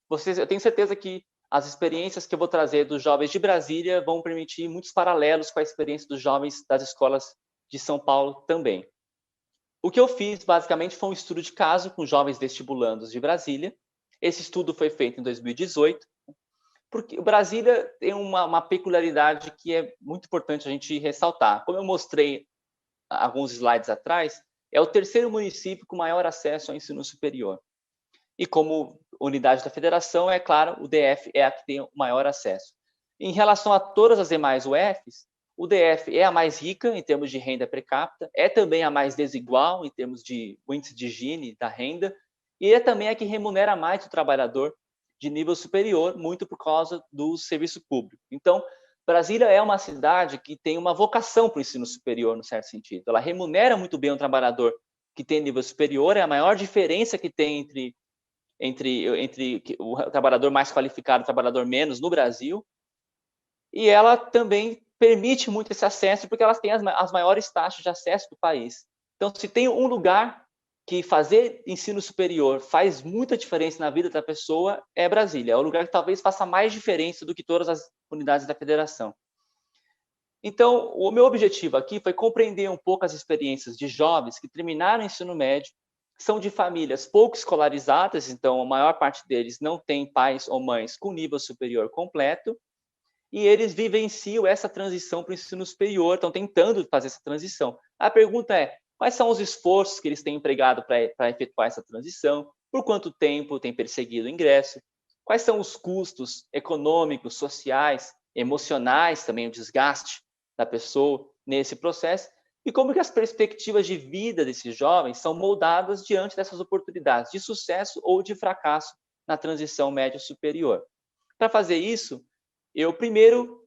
eu tenho certeza que as experiências que eu vou trazer dos jovens de Brasília vão permitir muitos paralelos com a experiência dos jovens das escolas de São Paulo também. O que eu fiz, basicamente, foi um estudo de caso com jovens vestibulandos de Brasília. Esse estudo foi feito em 2018, porque Brasília tem uma peculiaridade que é muito importante a gente ressaltar. Como eu mostrei alguns slides atrás, é o terceiro município com maior acesso ao ensino superior. E como unidade da federação, é claro, o DF é a que tem o maior acesso. Em relação a todas as demais UFs, o DF é a mais rica em termos de renda per capita, é também a mais desigual em termos de índice de Gini da renda, e é também a que remunera mais o trabalhador de nível superior, muito por causa do serviço público. Então, Brasília é uma cidade que tem uma vocação para o ensino superior, no certo sentido. Ela remunera muito bem o trabalhador que tem nível superior, é a maior diferença que tem entre o trabalhador mais qualificado e o trabalhador menos no Brasil, e ela também permite muito esse acesso, porque elas têm as maiores taxas de acesso do país. Então, se tem um lugar que fazer ensino superior faz muita diferença na vida da pessoa, é Brasília. É o lugar que talvez faça mais diferença do que todas as unidades da federação. Então, o meu objetivo aqui foi compreender um pouco as experiências de jovens que terminaram o ensino médio, são de famílias pouco escolarizadas, então a maior parte deles não tem pais ou mães com nível superior completo, e eles vivenciam essa transição para o ensino superior, estão tentando fazer essa transição. A pergunta é, quais são os esforços que eles têm empregado para efetuar essa transição? Por quanto tempo tem perseguido o ingresso? Quais são os custos econômicos, sociais, emocionais, também o desgaste da pessoa nesse processo? E como que as perspectivas de vida desses jovens são moldadas diante dessas oportunidades de sucesso ou de fracasso na transição médio-superior? Para fazer isso, eu primeiro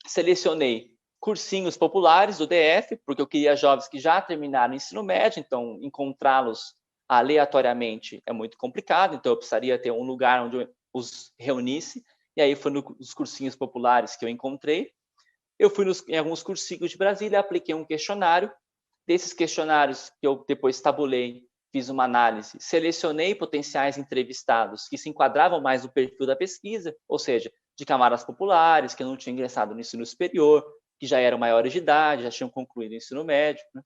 selecionei cursinhos populares do DF, porque eu queria jovens que já terminaram o ensino médio, então encontrá-los aleatoriamente é muito complicado, então eu precisaria ter um lugar onde eu os reunisse. e aí foi nos cursinhos populares que eu encontrei. Eu fui em alguns cursinhos de Brasília, apliquei um questionário. Desses questionários que eu depois tabulei, fiz uma análise, selecionei potenciais entrevistados que se enquadravam mais no perfil da pesquisa, ou seja, de camadas populares, que não tinham ingressado no ensino superior, que já eram maiores de idade, já tinham concluído o ensino médio, né?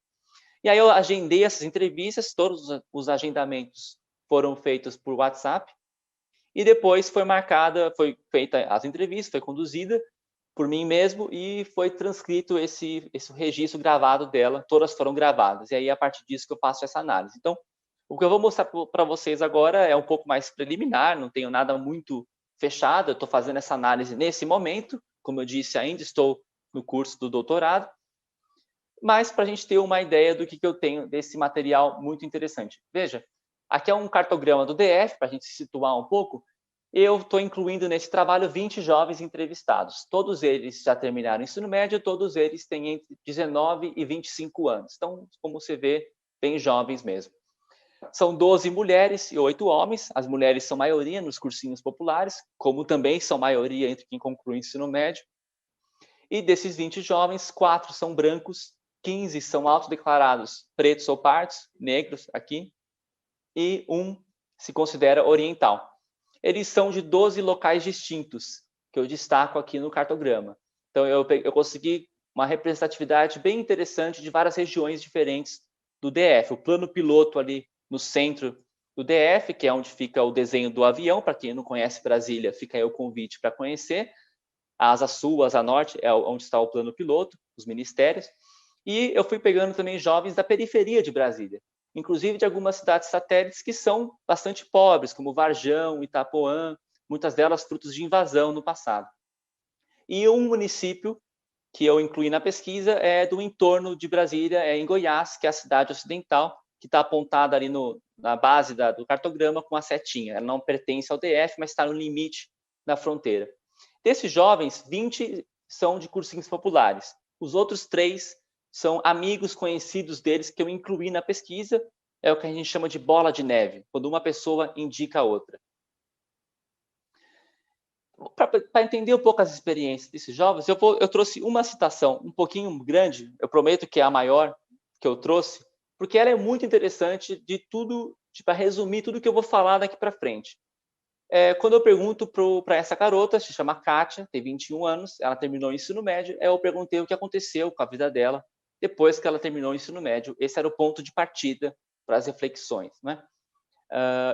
E aí eu agendei essas entrevistas, todos os agendamentos foram feitos por WhatsApp, e depois foi feita as entrevistas, foi conduzida por mim mesmo e foi transcrito esse registro gravado dela, todas foram gravadas, e aí a partir disso que eu faço essa análise. Então, o que eu vou mostrar para vocês agora é um pouco mais preliminar, não tenho nada muito fechado, eu estou fazendo essa análise nesse momento, como eu disse, ainda estou no curso do doutorado, mas para a gente ter uma ideia do que eu tenho desse material muito interessante. Veja, aqui é um cartograma do DF, para a gente se situar um pouco. Eu estou incluindo nesse trabalho 20 jovens entrevistados. Todos eles já terminaram o ensino médio, todos eles têm entre 19 e 25 anos. Então, como você vê, bem jovens mesmo. São 12 mulheres e 8 homens. As mulheres são maioria nos cursinhos populares, como também são maioria entre quem conclui o ensino médio. E desses 20 jovens, 4 são brancos, 15 são autodeclarados pretos ou pardos, negros aqui, e 1 se considera oriental. Eles são de 12 locais distintos, que eu destaco aqui no cartograma. Então, eu consegui uma representatividade bem interessante de várias regiões diferentes do DF. O plano piloto ali no centro do DF, que é onde fica o desenho do avião, para quem não conhece Brasília, fica aí o convite para conhecer. A asa sul, a asa norte, é onde está o plano piloto, os ministérios. E eu fui pegando também jovens da periferia de Brasília, inclusive de algumas cidades satélites que são bastante pobres, como Varjão, Itapoã, muitas delas frutos de invasão no passado. E um município que eu incluí na pesquisa é do entorno de Brasília, é em Goiás, que é a cidade ocidental, que está apontada ali na base do cartograma com a setinha. Ela não pertence ao DF, mas está no limite da fronteira. Desses jovens, 20 são de cursinhos populares. Os outros 3 são amigos conhecidos deles que eu incluí na pesquisa. É o que a gente chama de bola de neve, quando uma pessoa indica a outra. Para entender um pouco as experiências desses jovens, eu trouxe uma citação um pouquinho grande, eu prometo que é a maior que eu trouxe, porque ela é muito interessante de tudo, para resumir tudo que eu vou falar daqui para frente. Quando eu pergunto para essa garota, se chama Kátia, tem 21 anos, ela terminou o ensino médio, eu perguntei o que aconteceu com a vida dela depois que ela terminou o ensino médio. Esse era o ponto de partida para as reflexões, né?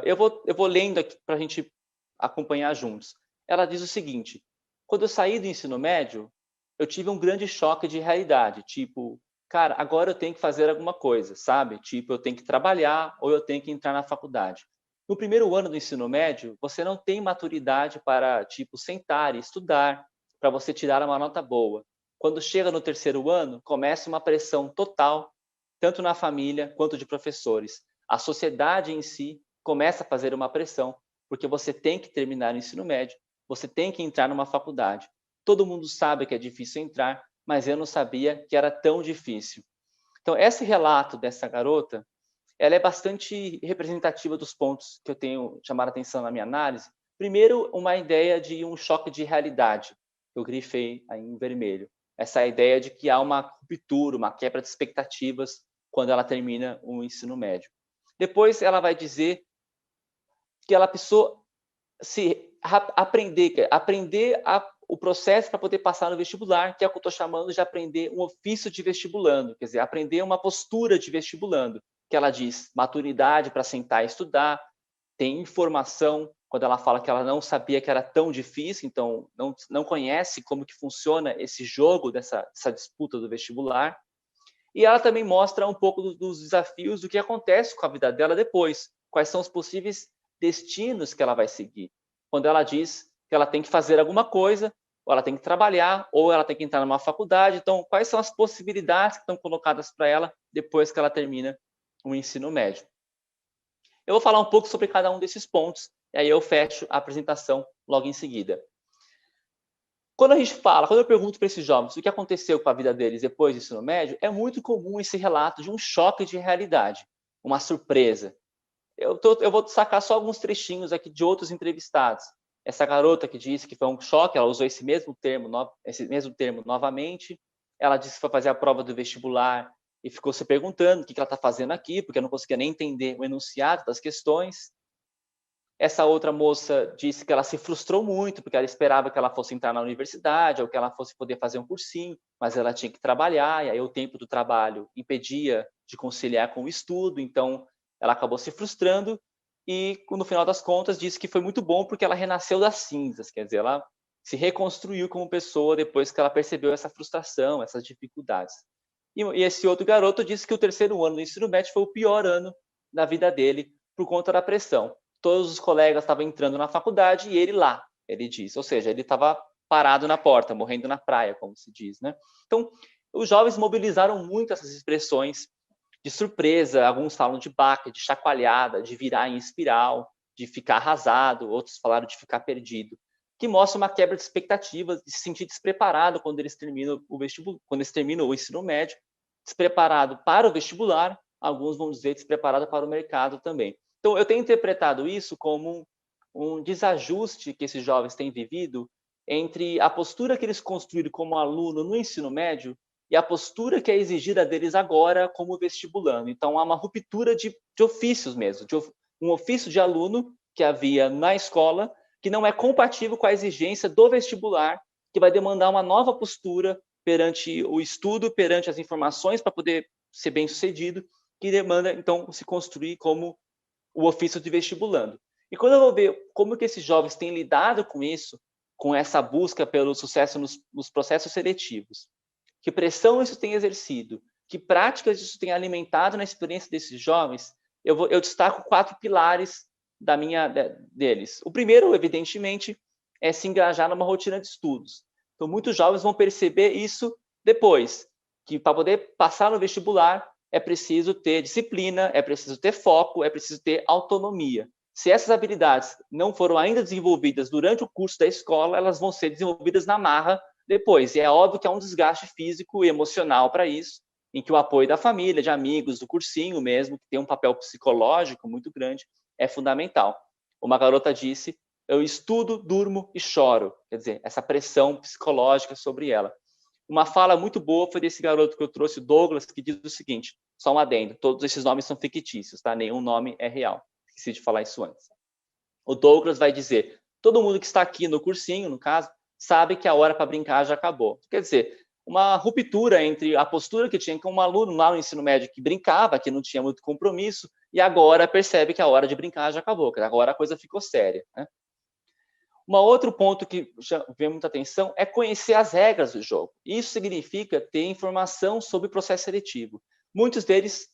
Eu vou lendo aqui para a gente acompanhar juntos. Ela diz o seguinte: quando eu saí do ensino médio, eu tive um grande choque de realidade, tipo, cara, agora eu tenho que fazer alguma coisa, sabe? Tipo, eu tenho que trabalhar ou eu tenho que entrar na faculdade. No primeiro ano do ensino médio, você não tem maturidade para, tipo, sentar e estudar, para você tirar uma nota boa. Quando chega no terceiro ano, começa uma pressão total, tanto na família quanto de professores. A sociedade em si começa a fazer uma pressão, porque você tem que terminar o ensino médio, você tem que entrar numa faculdade. Todo mundo sabe que é difícil entrar, mas eu não sabia que era tão difícil. Então, esse relato dessa garota, ela é bastante representativa dos pontos que eu tenho chamado a atenção na minha análise. Primeiro, uma ideia de um choque de realidade, que eu grifei aí em vermelho. Essa ideia de que há uma ruptura, uma quebra de expectativas quando ela termina o ensino médio. Depois, ela vai dizer que ela precisou aprender o processo para poder passar no vestibular, que é o que eu estou chamando de aprender um ofício de vestibulando, quer dizer, aprender uma postura de vestibulando, que ela diz maturidade para sentar e estudar, tem informação, quando ela fala que ela não sabia que era tão difícil, então não conhece como que funciona esse jogo dessa disputa do vestibular. E ela também mostra um pouco dos desafios do que acontece com a vida dela depois, quais são os possíveis destinos que ela vai seguir. Quando ela diz que ela tem que fazer alguma coisa, ou ela tem que trabalhar, ou ela tem que entrar numa faculdade. Então, quais são as possibilidades que estão colocadas para ela depois que ela termina o ensino médio? Eu vou falar um pouco sobre cada um desses pontos, e aí eu fecho a apresentação logo em seguida. Quando eu pergunto para esses jovens o que aconteceu com a vida deles depois do ensino médio, é muito comum esse relato de um choque de realidade, uma surpresa. Eu vou sacar só alguns trechinhos aqui de outros entrevistados. essa garota que disse que foi um choque, ela usou esse mesmo termo novamente. Ela disse que foi fazer a prova do vestibular e ficou se perguntando o que ela está fazendo aqui, porque não conseguia nem entender o enunciado das questões. Essa outra moça disse que ela se frustrou muito, porque ela esperava que ela fosse entrar na universidade, ou que ela fosse poder fazer um cursinho, mas ela tinha que trabalhar, e aí o tempo do trabalho impedia de conciliar com o estudo, então ela acabou se frustrando, e no final das contas disse que foi muito bom, porque ela renasceu das cinzas, quer dizer, ela se reconstruiu como pessoa depois que ela percebeu essa frustração, essas dificuldades. E esse outro garoto disse que o terceiro ano do ensino médio foi o pior ano da vida dele, por conta da pressão. Todos os colegas estavam entrando na faculdade e ele lá, ele diz. Ou seja, ele estava parado na porta, morrendo na praia, como se diz, né? Então, os jovens mobilizaram muito essas expressões de surpresa. Alguns falam de baque, de chacoalhada, de virar em espiral, de ficar arrasado. Outros falaram de ficar perdido. Que mostra uma quebra de expectativas, de se sentir despreparado quando eles terminam o vestibular, quando eles terminam o ensino médio, despreparado para o vestibular. Alguns vão dizer despreparado para o mercado também. Então, eu tenho interpretado isso como um desajuste que esses jovens têm vivido entre a postura que eles construíram como aluno no ensino médio e a postura que é exigida deles agora como vestibulando. Então, há uma ruptura de ofícios mesmo, um ofício de aluno que havia na escola que não é compatível com a exigência do vestibular, que vai demandar uma nova postura perante o estudo, perante as informações para poder ser bem-sucedido, que demanda, então, se construir como o ofício de vestibulando. E quando eu vou ver como que esses jovens têm lidado com isso, com essa busca pelo sucesso nos processos seletivos, que pressão isso tem exercido, que práticas isso tem alimentado na experiência desses jovens, eu destaco 4 pilares deles. O primeiro, evidentemente, é se engajar numa rotina de estudos. Então, muitos jovens vão perceber isso depois, que para poder passar no vestibular, é preciso ter disciplina, é preciso ter foco, é preciso ter autonomia. Se essas habilidades não foram ainda desenvolvidas durante o curso da escola, elas vão ser desenvolvidas na marra depois. E é óbvio que há um desgaste físico e emocional para isso, em que o apoio da família, de amigos, do cursinho mesmo, que tem um papel psicológico muito grande, é fundamental. Uma garota disse: eu estudo, durmo e choro. Quer dizer, essa pressão psicológica sobre ela. Uma fala muito boa foi desse garoto que eu trouxe, o Douglas, que diz o seguinte, só um adendo, todos esses nomes são fictícios, tá? Nenhum nome é real. Esqueci de falar isso antes. O Douglas vai dizer, todo mundo que está aqui no cursinho, no caso, sabe que a hora para brincar já acabou. Quer dizer, uma ruptura entre a postura que tinha com um aluno lá no ensino médio que brincava, que não tinha muito compromisso, e agora percebe que a hora de brincar já acabou, que agora a coisa ficou séria, né? Um outro ponto que vem muita atenção é conhecer as regras do jogo. Isso significa ter informação sobre o processo seletivo. Muitos deles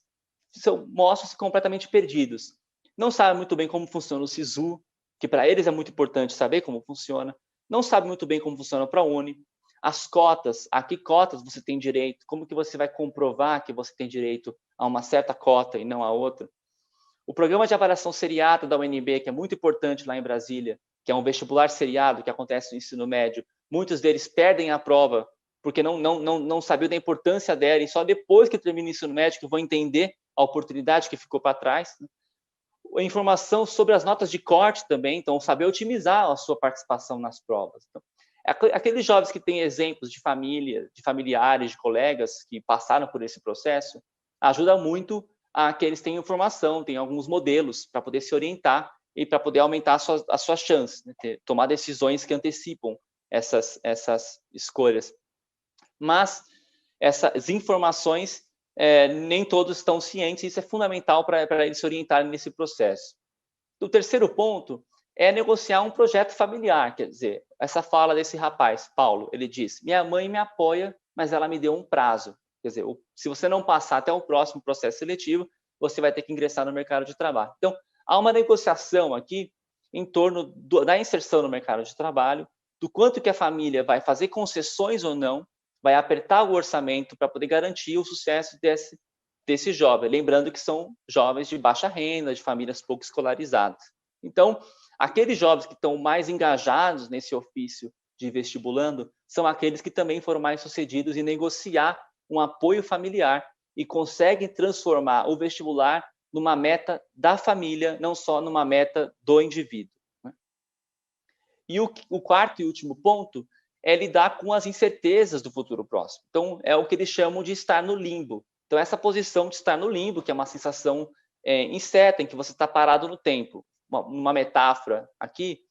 mostram-se completamente perdidos. Não sabem muito bem como funciona o SISU, que para eles é muito importante saber como funciona. Não sabem muito bem como funciona o ProUni. As cotas, a que cotas você tem direito, como que você vai comprovar que você tem direito a uma certa cota e não a outra. O programa de avaliação seriada da UNB, que é muito importante lá em Brasília, que é um vestibular seriado que acontece no ensino médio, muitos deles perdem a prova porque não sabiam da importância dela e só depois que termina o ensino médio que vão entender a oportunidade que ficou para trás. A informação sobre as notas de corte também, então saber otimizar a sua participação nas provas. Então, aqueles jovens que têm exemplos de família, de familiares, de colegas que passaram por esse processo, ajuda muito a que eles tenham informação, tenham alguns modelos para poder se orientar e para poder aumentar as suas chances, né? Tomar decisões que antecipam essas escolhas. Mas essas informações, nem todos estão cientes, e isso é fundamental para eles se orientarem nesse processo. O terceiro ponto é negociar um projeto familiar, quer dizer, essa fala desse rapaz, Paulo, ele diz, minha mãe me apoia, mas ela me deu um prazo. Quer dizer, se você não passar até o próximo processo seletivo, você vai ter que ingressar no mercado de trabalho. Então, há uma negociação aqui em torno da inserção no mercado de trabalho, do quanto que a família vai fazer concessões ou não, vai apertar o orçamento para poder garantir o sucesso desse jovem. Lembrando que são jovens de baixa renda, de famílias pouco escolarizadas. Então, aqueles jovens que estão mais engajados nesse ofício de vestibulando são aqueles que também foram mais sucedidos em negociar um apoio familiar e conseguem transformar o vestibular numa meta da família, não só numa meta do indivíduo. E o quarto e último ponto é lidar com as incertezas do futuro próximo. Então, é o que eles chamam de estar no limbo. Então, essa posição de estar no limbo, que é uma sensação incerta, em que você está parado no tempo. Uma metáfora aqui,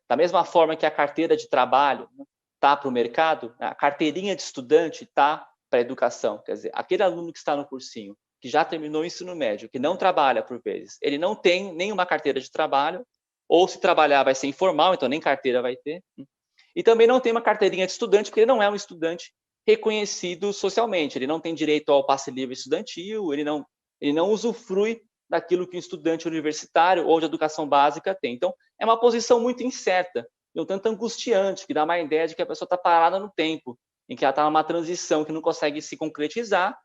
da mesma forma que a carteira de trabalho está para o mercado, a carteirinha de estudante está para a educação. Quer dizer, aquele aluno que está no cursinho, que já terminou o ensino médio, que não trabalha por vezes, ele não tem nenhuma carteira de trabalho, ou se trabalhar vai ser informal, então nem carteira vai ter. E também não tem uma carteirinha de estudante, porque ele não é um estudante reconhecido socialmente, ele não tem direito ao passe livre estudantil, ele não usufrui daquilo que um estudante universitário ou de educação básica tem. Então, é uma posição muito incerta, e um tanto angustiante, que dá uma ideia de que a pessoa está parada no tempo, em que ela está numa transição que não consegue se concretizar,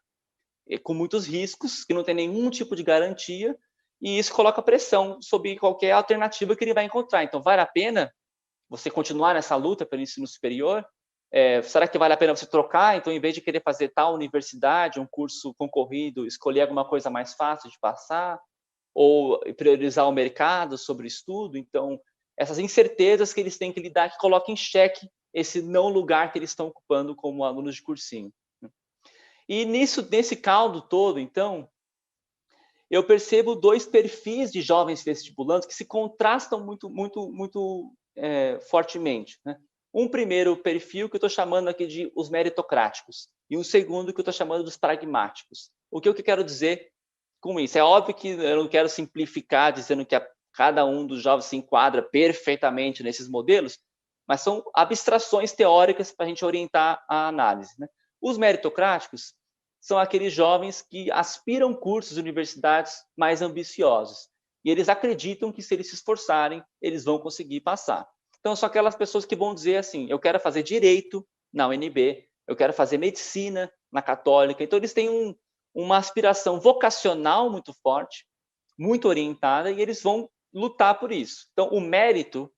com muitos riscos, que não tem nenhum tipo de garantia, e isso coloca pressão sobre qualquer alternativa que ele vai encontrar. Então, vale a pena você continuar nessa luta pelo ensino superior? Será que vale a pena você trocar? Então, em vez de querer fazer tal universidade, um curso concorrido, escolher alguma coisa mais fácil de passar? Ou priorizar o mercado sobre o estudo? Então, essas incertezas que eles têm que lidar, que colocam em xeque esse não lugar que eles estão ocupando como alunos de cursinho. E nesse caldo todo, então, eu percebo dois perfis de jovens vestibulantes que se contrastam muito fortemente, né? Um primeiro perfil que eu estou chamando aqui de os meritocráticos e um segundo que eu estou chamando dos pragmáticos. O que eu quero dizer com isso? É óbvio que eu não quero simplificar dizendo que cada um dos jovens se enquadra perfeitamente nesses modelos, mas são abstrações teóricas para a gente orientar a análise, né? Os meritocráticos são aqueles jovens que aspiram cursos de universidades mais ambiciosos. E eles acreditam que, se eles se esforçarem, eles vão conseguir passar. Então, são aquelas pessoas que vão dizer assim, eu quero fazer direito na UNB, eu quero fazer medicina na Católica. Então, eles têm uma aspiração vocacional muito forte, muito orientada, e eles vão lutar por isso. Então, o mérito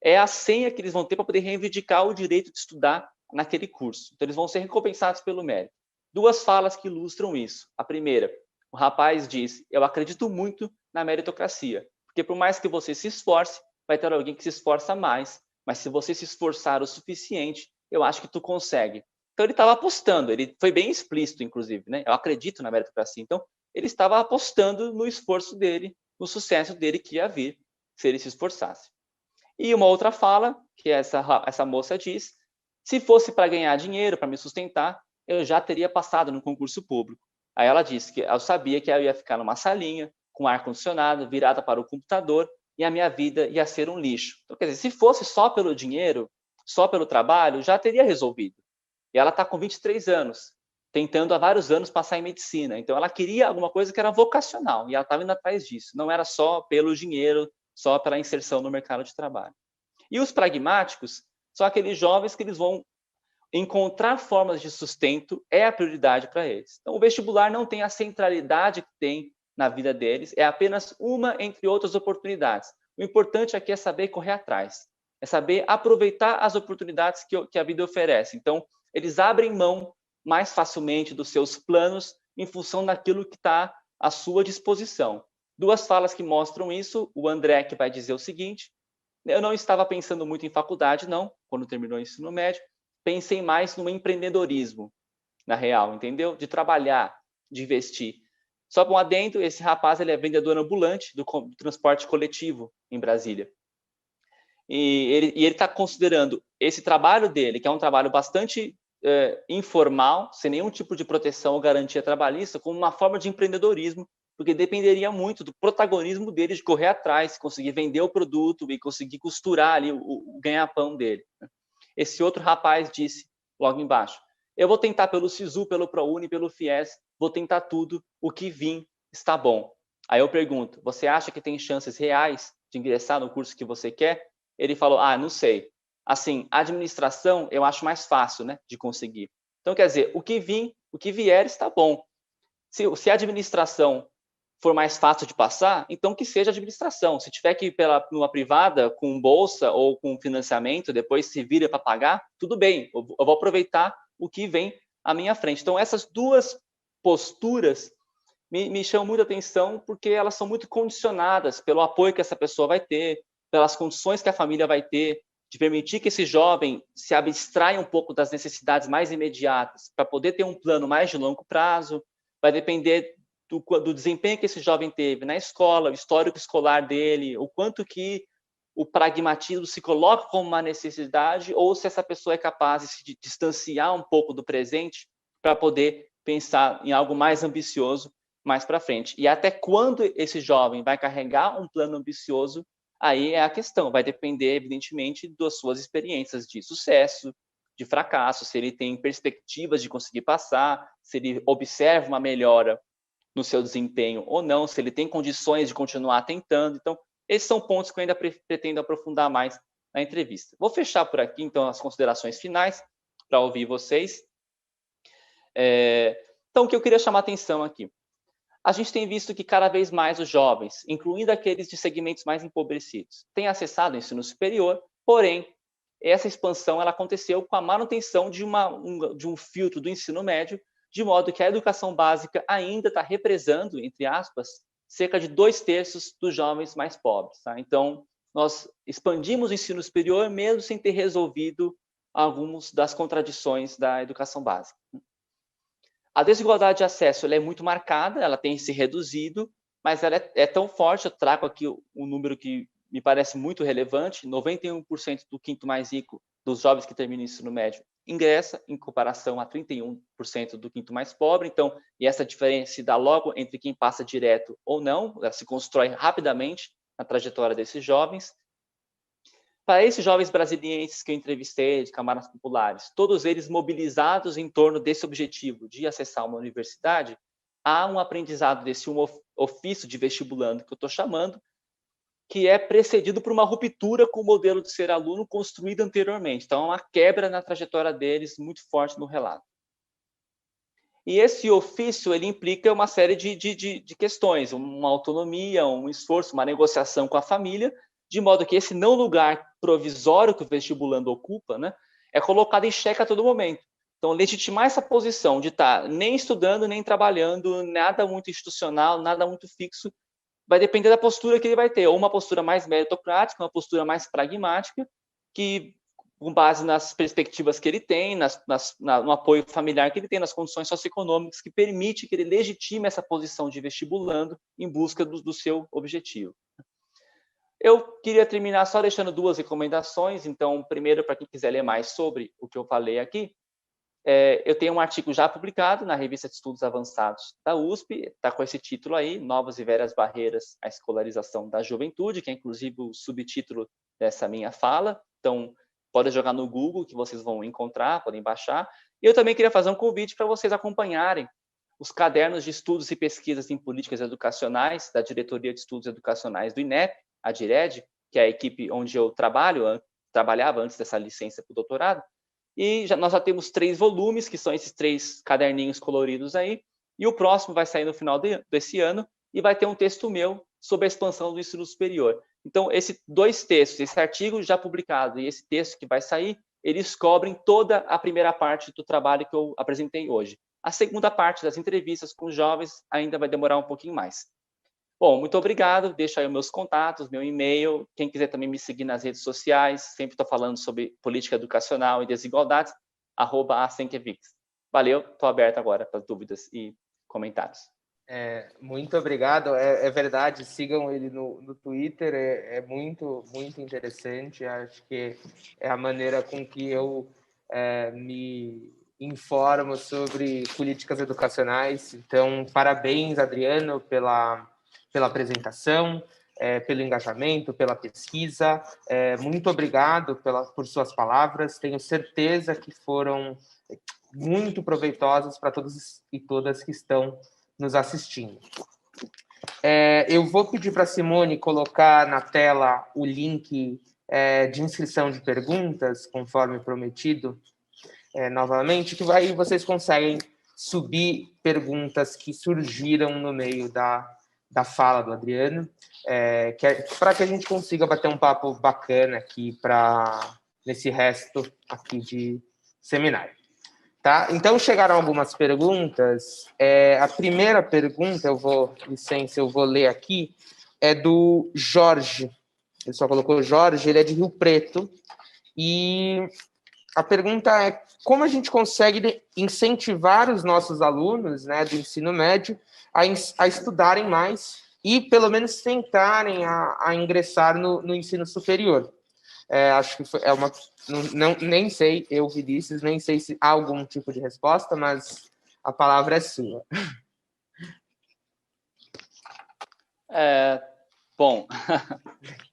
é a senha que eles vão ter para poder reivindicar o direito de estudar naquele curso. Então, eles vão ser recompensados pelo mérito. Duas falas que ilustram isso. A primeira, o rapaz diz, eu acredito muito na meritocracia, porque por mais que você se esforce, vai ter alguém que se esforça mais, mas se você se esforçar o suficiente, eu acho que tu consegue. Então, ele estava apostando, ele foi bem explícito, inclusive, né? Eu acredito na meritocracia. Então, ele estava apostando no esforço dele, no sucesso dele que ia vir, se ele se esforçasse. E uma outra fala, que essa moça diz, se fosse para ganhar dinheiro, para me sustentar, eu já teria passado no concurso público. Aí ela disse que eu sabia que eu ia ficar numa salinha, com ar-condicionado, virada para o computador, e a minha vida ia ser um lixo. Então, quer dizer, se fosse só pelo dinheiro, só pelo trabalho, já teria resolvido. E ela está com 23 anos, tentando há vários anos passar em medicina. Então, ela queria alguma coisa que era vocacional, e ela estava indo atrás disso. Não era só pelo dinheiro, só pela inserção no mercado de trabalho. E os pragmáticos são aqueles jovens que eles vão encontrar formas de sustento, é a prioridade para eles. Então, o vestibular não tem a centralidade que tem na vida deles, é apenas uma entre outras oportunidades. O importante aqui é saber correr atrás, é saber aproveitar as oportunidades que a vida oferece. Então, eles abrem mão mais facilmente dos seus planos em função daquilo que está à sua disposição. Duas falas que mostram isso, o André, que vai dizer o seguinte, eu não estava pensando muito em faculdade, não, quando terminou o ensino médio, pensei mais no empreendedorismo, na real, entendeu? De trabalhar, de investir. Só para um adendo, esse rapaz ele é vendedor ambulante do transporte coletivo em Brasília. E ele está considerando esse trabalho dele, que é um trabalho bastante informal, sem nenhum tipo de proteção ou garantia trabalhista, como uma forma de empreendedorismo, porque dependeria muito do protagonismo dele de correr atrás, conseguir vender o produto e conseguir costurar ali o ganha-pão dele. Esse outro rapaz disse logo embaixo, eu vou tentar pelo SISU, pelo ProUni, pelo FIES, vou tentar tudo, o que vir está bom. Aí eu pergunto, você acha que tem chances reais de ingressar no curso que você quer? Ele falou, não sei. Assim, administração eu acho mais fácil, né, de conseguir. Então, quer dizer, o que vier está bom. Se a administração for mais fácil de passar, então que seja administração. Se tiver que ir numa privada, com bolsa ou com financiamento, depois se vira para pagar, tudo bem, eu vou aproveitar o que vem à minha frente. Então, essas duas posturas me chamam muita atenção, porque elas são muito condicionadas pelo apoio que essa pessoa vai ter, pelas condições que a família vai ter, de permitir que esse jovem se abstraia um pouco das necessidades mais imediatas, para poder ter um plano mais de longo prazo, vai depender do desempenho que esse jovem teve na escola, o histórico escolar dele, o quanto que o pragmatismo se coloca como uma necessidade, ou se essa pessoa é capaz de se distanciar um pouco do presente para poder pensar em algo mais ambicioso mais para frente. E até quando esse jovem vai carregar um plano ambicioso, aí é a questão, vai depender, evidentemente, das suas experiências de sucesso, de fracasso, se ele tem perspectivas de conseguir passar, se ele observa uma melhora no seu desempenho ou não, se ele tem condições de continuar tentando. Então, esses são pontos que eu ainda pretendo aprofundar mais na entrevista. Vou fechar por aqui, então, as considerações finais, para ouvir vocês. Então, o que eu queria chamar a atenção aqui. A gente tem visto que cada vez mais os jovens, incluindo aqueles de segmentos mais empobrecidos, têm acessado o ensino superior, porém, essa expansão ela aconteceu com a manutenção de um filtro do ensino médio, de modo que a educação básica ainda está represando, entre aspas, cerca de 2/3 dos jovens mais pobres. Tá? Então, nós expandimos o ensino superior mesmo sem ter resolvido algumas das contradições da educação básica. A desigualdade de acesso ela é muito marcada, ela tem se reduzido, mas ela é tão forte, eu trago aqui um número que me parece muito relevante, 91% do quinto mais rico dos jovens que terminam o ensino médio ingressa, em comparação a 31% do quinto mais pobre. Então, e essa diferença se dá logo entre quem passa direto ou não, ela se constrói rapidamente na trajetória desses jovens. Para esses jovens brasilienses que eu entrevistei, de camadas populares, todos eles mobilizados em torno desse objetivo de acessar uma universidade, há um aprendizado desse ofício de vestibulando que eu estou chamando, que é precedido por uma ruptura com o modelo de ser aluno construído anteriormente. Então, é uma quebra na trajetória deles muito forte no relato. E esse ofício, ele implica uma série de questões, uma autonomia, um esforço, uma negociação com a família, de modo que esse não lugar provisório que o vestibulando ocupa, né, é colocado em xeque a todo momento. Então, legitimar essa posição de estar nem estudando, nem trabalhando, nada muito institucional, nada muito fixo, vai depender da postura que ele vai ter, ou uma postura mais meritocrática, uma postura mais pragmática, que, com base nas perspectivas que ele tem, no apoio familiar que ele tem, nas condições socioeconômicas, que permite que ele legitime essa posição de vestibulando em busca do seu objetivo. Eu queria terminar só deixando 2 recomendações. Então, primeiro, para quem quiser ler mais sobre o que eu falei aqui, eu tenho um artigo já publicado na Revista de Estudos Avançados da USP, está com esse título aí, Novas e Velhas Barreiras à Escolarização da Juventude, que é inclusive o subtítulo dessa minha fala. Então, pode jogar no Google, que vocês vão encontrar, podem baixar. E eu também queria fazer um convite para vocês acompanharem os cadernos de estudos e pesquisas em políticas educacionais da Diretoria de Estudos Educacionais do INEP, a DIRED, que é a equipe onde eu trabalhava antes dessa licença para o doutorado. E nós já temos 3 volumes, que são esses 3 caderninhos coloridos aí, e o próximo vai sair no final desse ano, e vai ter um texto meu sobre a expansão do ensino superior. Então, esses 2 textos, esse artigo já publicado e esse texto que vai sair, eles cobrem toda a primeira parte do trabalho que eu apresentei hoje. A segunda parte das entrevistas com os jovens ainda vai demorar um pouquinho mais. Bom, muito obrigado, deixo aí os meus contatos, meu e-mail, quem quiser também me seguir nas redes sociais, sempre estou falando sobre política educacional e desigualdades, @asenquevix. Valeu, estou aberto agora para dúvidas e comentários. Muito obrigado, é verdade, sigam ele no Twitter, é muito, muito interessante, acho que é a maneira com que eu me informo sobre políticas educacionais. Então, parabéns, Adriano, pela apresentação, pelo engajamento, pela pesquisa. Muito obrigado por suas palavras. Tenho certeza que foram muito proveitosas para todos e todas que estão nos assistindo. Eu vou pedir para a Simone colocar na tela o link de inscrição de perguntas, conforme prometido, novamente, que aí vocês conseguem subir perguntas que surgiram no meio da fala do Adriano, para que a gente consiga bater um papo bacana aqui nesse resto aqui de seminário. Tá? Então, chegaram algumas perguntas. A primeira pergunta, eu vou ler aqui, é do Jorge. ele só colocou Jorge, ele é de Rio Preto, e a pergunta é como a gente consegue incentivar os nossos alunos, né, do ensino médio a estudarem mais e, pelo menos, tentarem a ingressar no ensino superior. Acho que é uma... nem sei, eu, Vinícius, nem sei se há algum tipo de resposta, mas a palavra é sua. Bom,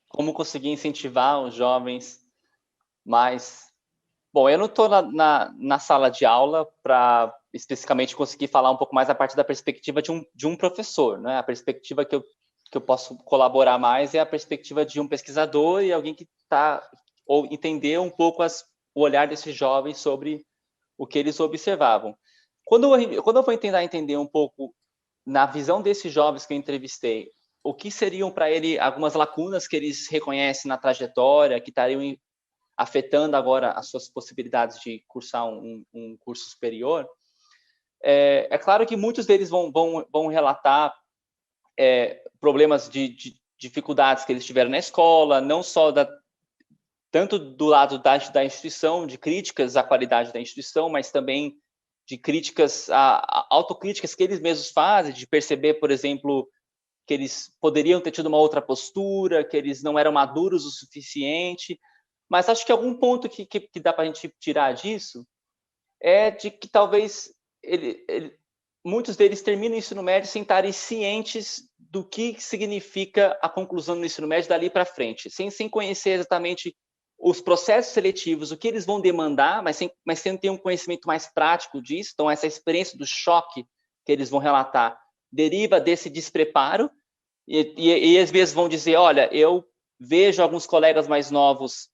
como conseguir incentivar os jovens mais... Bom, eu não estou na sala de aula para especificamente conseguir falar um pouco mais a partir da perspectiva de um professor, né? A perspectiva que eu posso colaborar mais é a perspectiva de um pesquisador e alguém que está... ou entender um pouco o olhar desses jovens sobre o que eles observavam. Quando eu vou tentar entender um pouco, na visão desses jovens que eu entrevistei, o que seriam para ele algumas lacunas que eles reconhecem na trajetória, que estariam afetando agora as suas possibilidades de cursar um curso superior, é claro que muitos deles vão relatar problemas de dificuldades que eles tiveram na escola, não só tanto do lado da instituição, de críticas à qualidade da instituição, mas também de críticas, autocríticas que eles mesmos fazem, de perceber, por exemplo, que eles poderiam ter tido uma outra postura, que eles não eram maduros o suficiente. Mas acho que algum ponto que dá para a gente tirar disso é de que talvez muitos deles terminam o ensino médio sem estarem cientes do que significa a conclusão do ensino médio dali para frente, sem conhecer exatamente os processos seletivos, o que eles vão demandar, mas sem ter um conhecimento mais prático disso. Então, essa experiência do choque que eles vão relatar deriva desse despreparo, e às vezes vão dizer, olha, eu vejo alguns colegas mais novos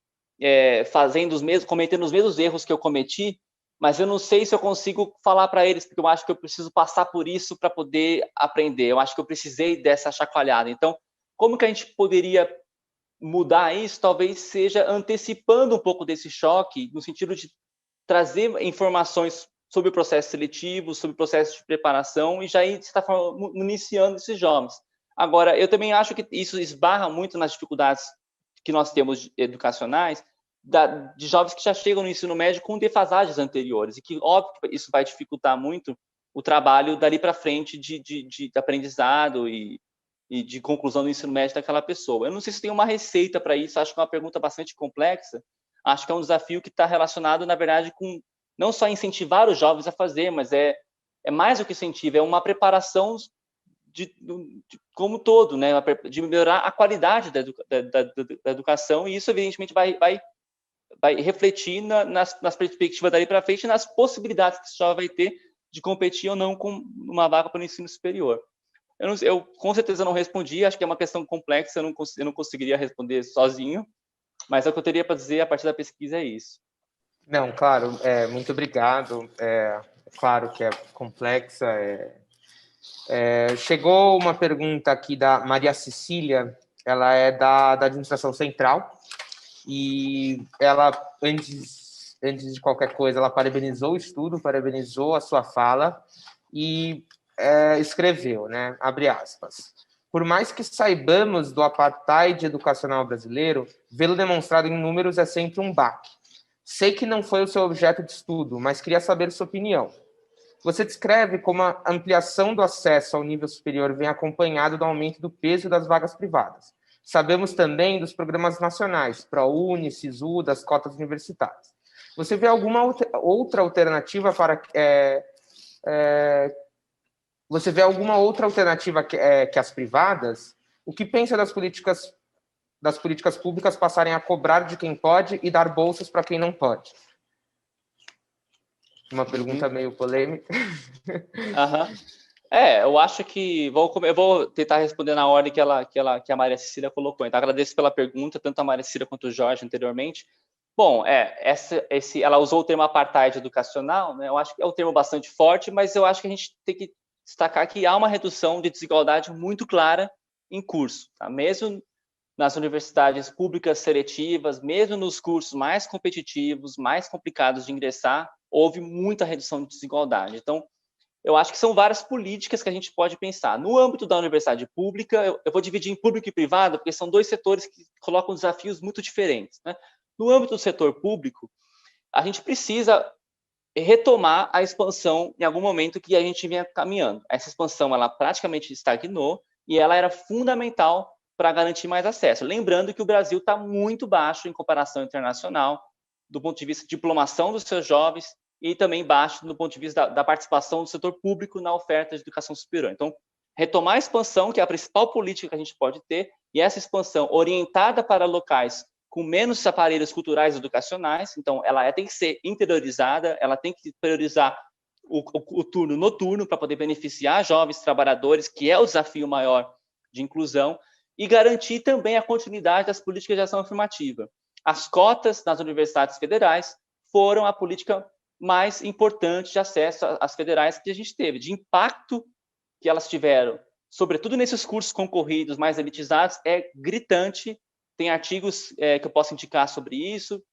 cometendo os mesmos erros que eu cometi, mas eu não sei se eu consigo falar para eles, porque eu acho que eu preciso passar por isso para poder aprender. Eu acho que eu precisei dessa chacoalhada. Então, como que a gente poderia mudar isso? Talvez seja antecipando um pouco desse choque, no sentido de trazer informações sobre o processo seletivo, sobre o processo de preparação, e já ir, de certa forma, iniciando esses jovens. Agora, eu também acho que isso esbarra muito nas dificuldades que nós temos educacionais, de jovens que já chegam no ensino médio com defasagens anteriores, e que, óbvio, isso vai dificultar muito o trabalho dali para frente de aprendizado e de conclusão do ensino médio daquela pessoa. Eu não sei se tem uma receita para isso, acho que é uma pergunta bastante complexa, acho que é um desafio que está relacionado, na verdade, com não só incentivar os jovens a fazer, mas é mais do que incentivo, é uma preparação como todo, né, de melhorar a qualidade da educação, e isso, evidentemente, vai refletir nas perspectivas dali para frente, nas possibilidades que esse jovem vai ter de competir ou não com uma vaga para o ensino superior. Eu com certeza não respondi, acho que é uma questão complexa, eu não conseguiria responder sozinho, mas o que eu teria para dizer a partir da pesquisa é isso. Não, claro, muito obrigado. Claro que é complexa. Chegou uma pergunta aqui da Maria Cecília, ela é da administração central, e ela, antes de qualquer coisa, ela parabenizou o estudo, parabenizou a sua fala e escreveu, né, abre aspas: por mais que saibamos do apartheid educacional brasileiro, vê-lo demonstrado em números é sempre um baque. Sei que não foi o seu objeto de estudo, mas queria saber sua opinião. Você descreve como a ampliação do acesso ao nível superior vem acompanhado do aumento do peso das vagas privadas. Sabemos também dos programas nacionais, ProUni, SISU, das cotas universitárias. Você vê alguma outra alternativa para... você vê alguma outra alternativa que as privadas? O que pensa das políticas públicas passarem a cobrar de quem pode e dar bolsas para quem não pode? Uma pergunta meio polêmica. Eu acho que eu vou tentar responder na ordem que a Maria Cecília colocou. Então, agradeço pela pergunta, tanto a Maria Cecília quanto o Jorge anteriormente. Bom, ela usou o termo apartheid educacional, né? Eu acho que é um termo bastante forte, mas eu acho que a gente tem que destacar que há uma redução de desigualdade muito clara em curso, tá? Mesmo nas universidades públicas seletivas, mesmo nos cursos mais competitivos, mais complicados de ingressar, houve muita redução de desigualdade. Então, eu acho que são várias políticas que a gente pode pensar. No âmbito da universidade pública, eu vou dividir em público e privado, porque são dois setores que colocam desafios muito diferentes, né? No âmbito do setor público, a gente precisa retomar a expansão em algum momento que a gente vinha caminhando. Essa expansão, ela praticamente estagnou e ela era fundamental para garantir mais acesso. Lembrando que o Brasil está muito baixo em comparação internacional, do ponto de vista de diplomação dos seus jovens, e também baixo do ponto de vista da participação do setor público na oferta de educação superior. Então, retomar a expansão, que é a principal política que a gente pode ter, e essa expansão orientada para locais com menos aparelhos culturais e educacionais, então ela tem que ser interiorizada, ela tem que priorizar o turno noturno para poder beneficiar jovens trabalhadores, que é o desafio maior de inclusão, e garantir também a continuidade das políticas de ação afirmativa. As cotas nas universidades federais foram a política mais importante de acesso às federais que a gente teve, de impacto que elas tiveram, sobretudo nesses cursos concorridos mais elitizados, é gritante. Tem artigos que eu posso indicar sobre isso,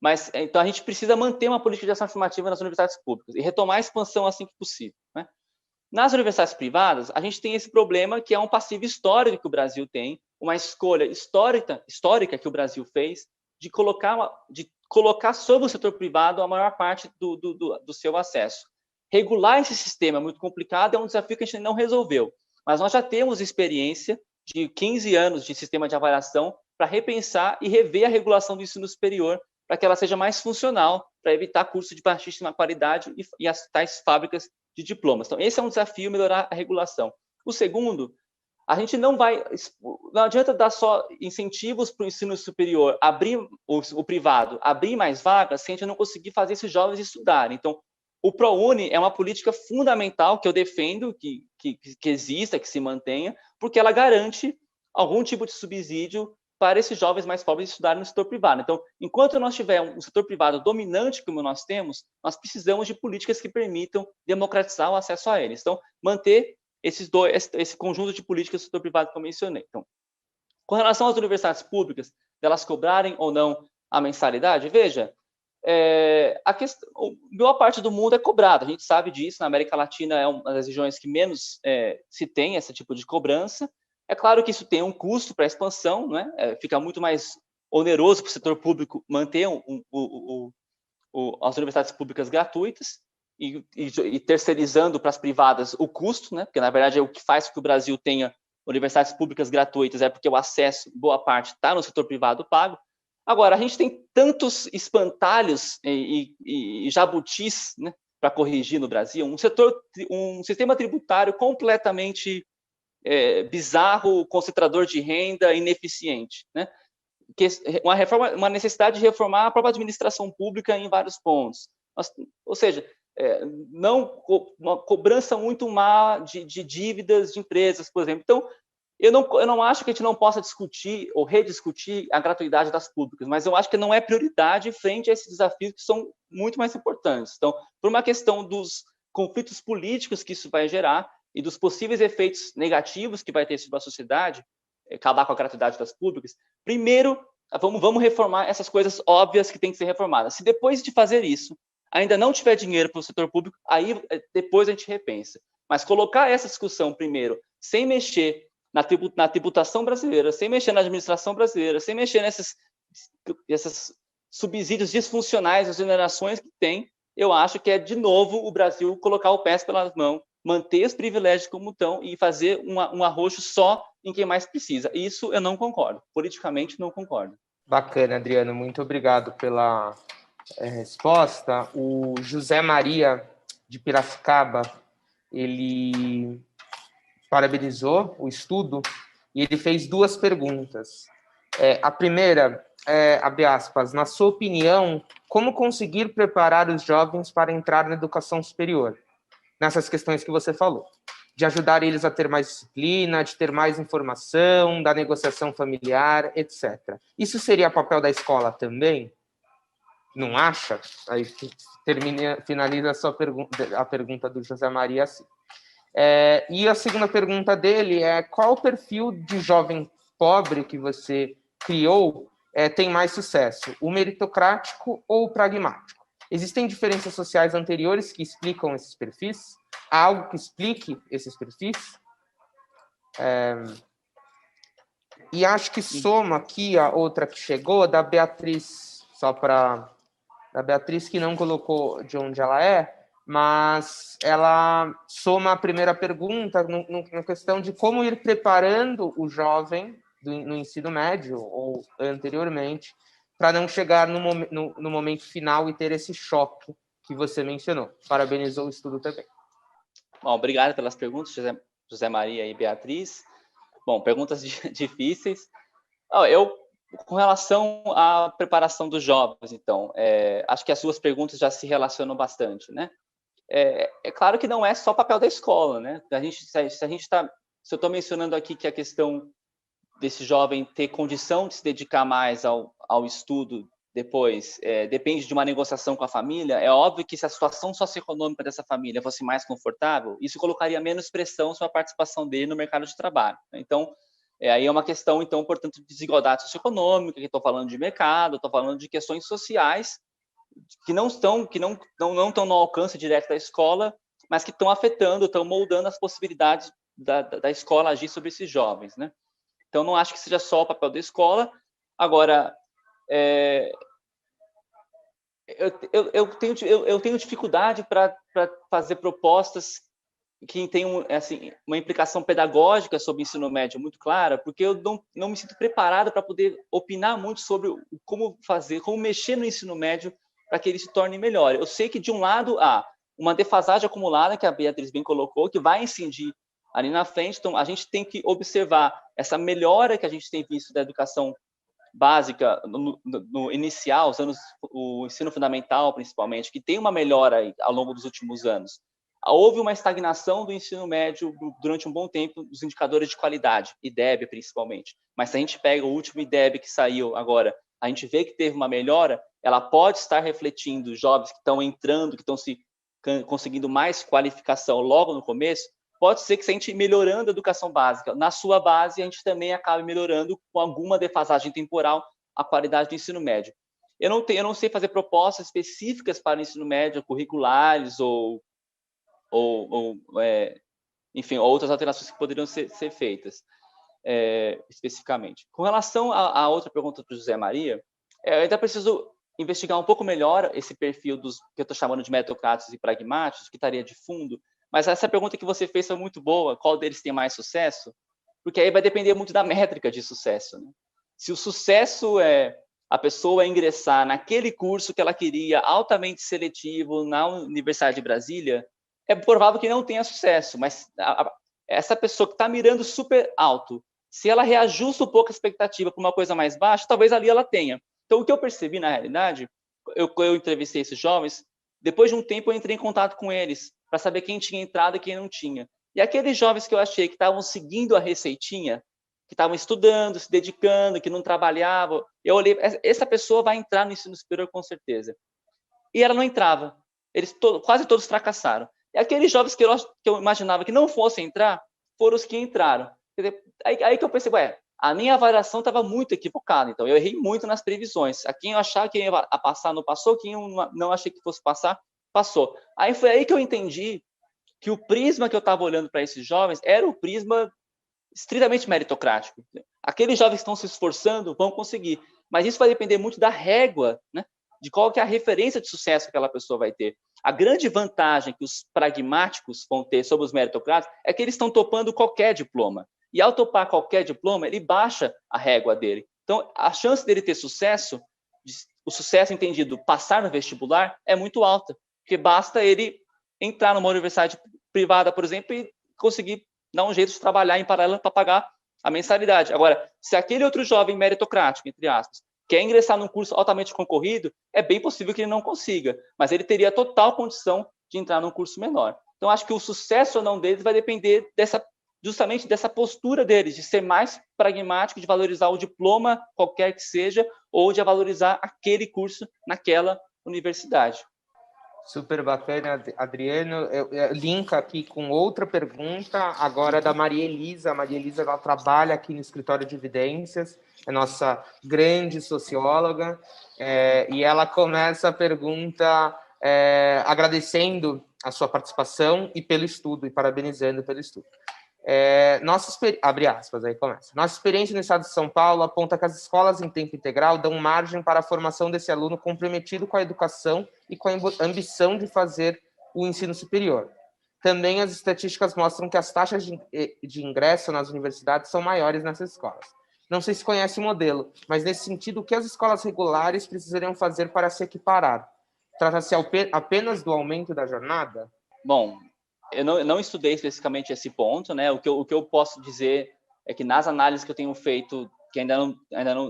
mas então a gente precisa manter uma política de ação afirmativa nas universidades públicas e retomar a expansão assim que possível, né? Nas universidades privadas, a gente tem esse problema que é um passivo histórico que o Brasil tem, uma escolha histórica que o Brasil fez de colocar sobre o setor privado a maior parte do seu acesso. Regular esse sistema é muito complicado, é um desafio que a gente não resolveu, mas nós já temos experiência de 15 anos de sistema de avaliação para repensar e rever a regulação do ensino superior para que ela seja mais funcional, para evitar cursos de baixíssima qualidade e as tais fábricas de diplomas. Então, esse é um desafio, melhorar a regulação. O segundo, a gente não adianta dar só incentivos para o ensino superior, abrir o privado, abrir mais vagas, se a gente não conseguir fazer esses jovens estudarem. Então, o ProUni é uma política fundamental que eu defendo, que exista, que se mantenha, porque ela garante algum tipo de subsídio para esses jovens mais pobres estudarem no setor privado. Então, enquanto nós tivermos um setor privado dominante, como nós temos, nós precisamos de políticas que permitam democratizar o acesso a eles. Então, manter esse conjunto de políticas do setor privado que eu mencionei. Então, com relação às universidades públicas, delas cobrarem ou não a mensalidade, veja, a boa parte do mundo é cobrada, a gente sabe disso, na América Latina é uma das regiões que menos se tem esse tipo de cobrança. É claro que isso tem um custo para a expansão, né? Fica muito mais oneroso para o setor público manter as universidades públicas gratuitas e terceirizando para as privadas o custo, né? Porque, na verdade, o que faz com que o Brasil tenha universidades públicas gratuitas é porque o acesso, boa parte, está no setor privado pago. Agora, a gente tem tantos espantalhos e jabutis, né, para corrigir no Brasil, um sistema tributário completamente bizarro, concentrador de renda, ineficiente, né? Uma necessidade de reformar a própria administração pública em vários pontos. Ou seja, uma cobrança muito má de dívidas de empresas, por exemplo. Então, eu não acho que a gente não possa discutir ou rediscutir a gratuidade das públicas, mas eu acho que não é prioridade frente a esses desafios que são muito mais importantes. Então, por uma questão dos conflitos políticos que isso vai gerar e dos possíveis efeitos negativos que vai ter sobre a sociedade, acabar com a gratuidade das públicas, primeiro, vamos reformar essas coisas óbvias que têm que ser reformadas. Se depois de fazer isso, ainda não tiver dinheiro para o setor público, aí depois a gente repensa. Mas colocar essa discussão primeiro, sem mexer na tributação brasileira, sem mexer na administração brasileira, sem mexer nesses subsídios disfuncionais, as generações que tem, eu acho que é, de novo, o Brasil colocar o pé pelas mãos, manter os privilégios como estão e fazer um arroxo só em quem mais precisa. Isso eu não concordo. Politicamente, não concordo. Bacana, Adriano. Muito obrigado pela resposta. O José Maria, de Piracicaba, ele parabenizou o estudo e ele fez duas perguntas. A primeira, abre aspas, na sua opinião, como conseguir preparar os jovens para entrar na educação superior? Nessas questões que você falou, de ajudar eles a ter mais disciplina, de ter mais informação, da negociação familiar, etc. Isso seria papel da escola também? Não acha? Aí finaliza a pergunta do José Maria assim. E a segunda pergunta dele é: qual o perfil de jovem pobre que você criou tem mais sucesso, o meritocrático ou o pragmático? Existem diferenças sociais anteriores que explicam esses perfis? Há algo que explique esses perfis? E acho que soma aqui a outra que chegou, da Beatriz, da Beatriz, que não colocou de onde ela é, mas ela soma a primeira pergunta na questão de como ir preparando o jovem no ensino médio ou anteriormente para não chegar no momento final e ter esse choque que você mencionou. Parabenizou o estudo também. Bom, obrigado pelas perguntas, José Maria e Beatriz. Bom, perguntas difíceis. Com relação à preparação dos jovens, então, acho que as suas perguntas já se relacionam bastante, né? É claro que não é só papel da escola, né? Se eu estou mencionando aqui que a questão desse jovem ter condição de se dedicar mais ao estudo depois depende de uma negociação com a família, é óbvio que se a situação socioeconômica dessa família fosse mais confortável, isso colocaria menos pressão sobre a participação dele no mercado de trabalho. Então, aí é uma questão, então, portanto, de desigualdade socioeconômica, que estou falando de mercado, estou falando de questões sociais que não estão no alcance direto da escola, mas que estão afetando, estão moldando as possibilidades da escola agir sobre esses jovens, né? Então, não acho que seja só o papel da escola. Agora, eu tenho dificuldade para fazer propostas que tenham assim, uma implicação pedagógica sobre o ensino médio muito clara, porque eu não me sinto preparado para poder opinar muito sobre como mexer no ensino médio para que ele se torne melhor. Eu sei que, de um lado, há uma defasagem acumulada, que a Beatriz bem colocou, que vai incidir ali na frente. Então, a gente tem que observar essa melhora que a gente tem visto da educação básica no inicial, o ensino fundamental, principalmente, que tem uma melhora aí, ao longo dos últimos anos. Houve uma estagnação do ensino médio durante um bom tempo, dos indicadores de qualidade, IDEB principalmente. Mas se a gente pega o último IDEB que saiu agora, a gente vê que teve uma melhora, ela pode estar refletindo jovens que estão entrando, que estão conseguindo mais qualificação logo no começo. Pode ser que, se a gente melhorando a educação básica, na sua base, a gente também acabe melhorando com alguma defasagem temporal a qualidade do ensino médio. Eu não sei fazer propostas específicas para o ensino médio, curriculares enfim, outras alterações que poderiam ser feitas especificamente. Com relação à outra pergunta do José Maria, eu ainda preciso investigar um pouco melhor esse perfil dos que eu estou chamando de meritocratas e pragmáticos, que estaria de fundo. Mas essa pergunta que você fez foi muito boa, qual deles tem mais sucesso? Porque aí vai depender muito da métrica de sucesso, né? Se o sucesso é a pessoa ingressar naquele curso que ela queria, altamente seletivo, na Universidade de Brasília, é provável que não tenha sucesso, mas essa pessoa que está mirando super alto, se ela reajusta um pouco a expectativa para uma coisa mais baixa, talvez ali ela tenha. Então, o que eu percebi, na realidade, eu entrevistei esses jovens, depois de um tempo eu entrei em contato com eles, para saber quem tinha entrado e quem não tinha. E aqueles jovens que eu achei que estavam seguindo a receitinha, que estavam estudando, se dedicando, que não trabalhavam, eu olhei, essa pessoa vai entrar no ensino superior com certeza. E ela não entrava. Quase todos fracassaram. E aqueles jovens que eu imaginava que não fossem entrar, foram os que entraram. Aí que eu pensei, a minha avaliação estava muito equivocada, então eu errei muito nas previsões. A quem eu achava que ia passar não passou, quem eu não achei que fosse passar, passou. Aí foi aí que eu entendi que o prisma que eu estava olhando para esses jovens era o prisma estritamente meritocrático. Aqueles jovens que estão se esforçando vão conseguir, mas isso vai depender muito da régua, né, de qual que é a referência de sucesso que aquela pessoa vai ter. A grande vantagem que os pragmáticos vão ter sobre os meritocráticos é que eles estão topando qualquer diploma. E ao topar qualquer diploma, ele baixa a régua dele. Então, a chance dele ter sucesso, o sucesso entendido passar no vestibular, é muito alta. Porque basta ele entrar numa universidade privada, por exemplo, e conseguir dar um jeito de trabalhar em paralelo para pagar a mensalidade. Agora, se aquele outro jovem meritocrático, entre aspas, quer ingressar num curso altamente concorrido, é bem possível que ele não consiga, mas ele teria total condição de entrar num curso menor. Então, acho que o sucesso ou não deles vai depender justamente dessa postura deles, de ser mais pragmático, de valorizar o diploma, qualquer que seja, ou de valorizar aquele curso naquela universidade. Super bacana, Adriano. Eu linko aqui com outra pergunta, agora da Maria Elisa. A Maria Elisa, ela trabalha aqui no escritório de evidências, é nossa grande socióloga, e ela começa a pergunta agradecendo a sua participação e pelo estudo, e parabenizando pelo estudo. Abre aspas, aí começa. Nossa experiência no estado de São Paulo aponta que as escolas em tempo integral dão margem para a formação desse aluno comprometido com a educação e com a ambição de fazer o ensino superior. Também as estatísticas mostram que as taxas de ingresso nas universidades são maiores nessas escolas. Não sei se conhece o modelo, mas nesse sentido, o que as escolas regulares precisariam fazer para se equiparar? Trata-se apenas do aumento da jornada? Bom, eu não estudei especificamente esse ponto, né? O que eu posso dizer é que nas análises que eu tenho feito, que ainda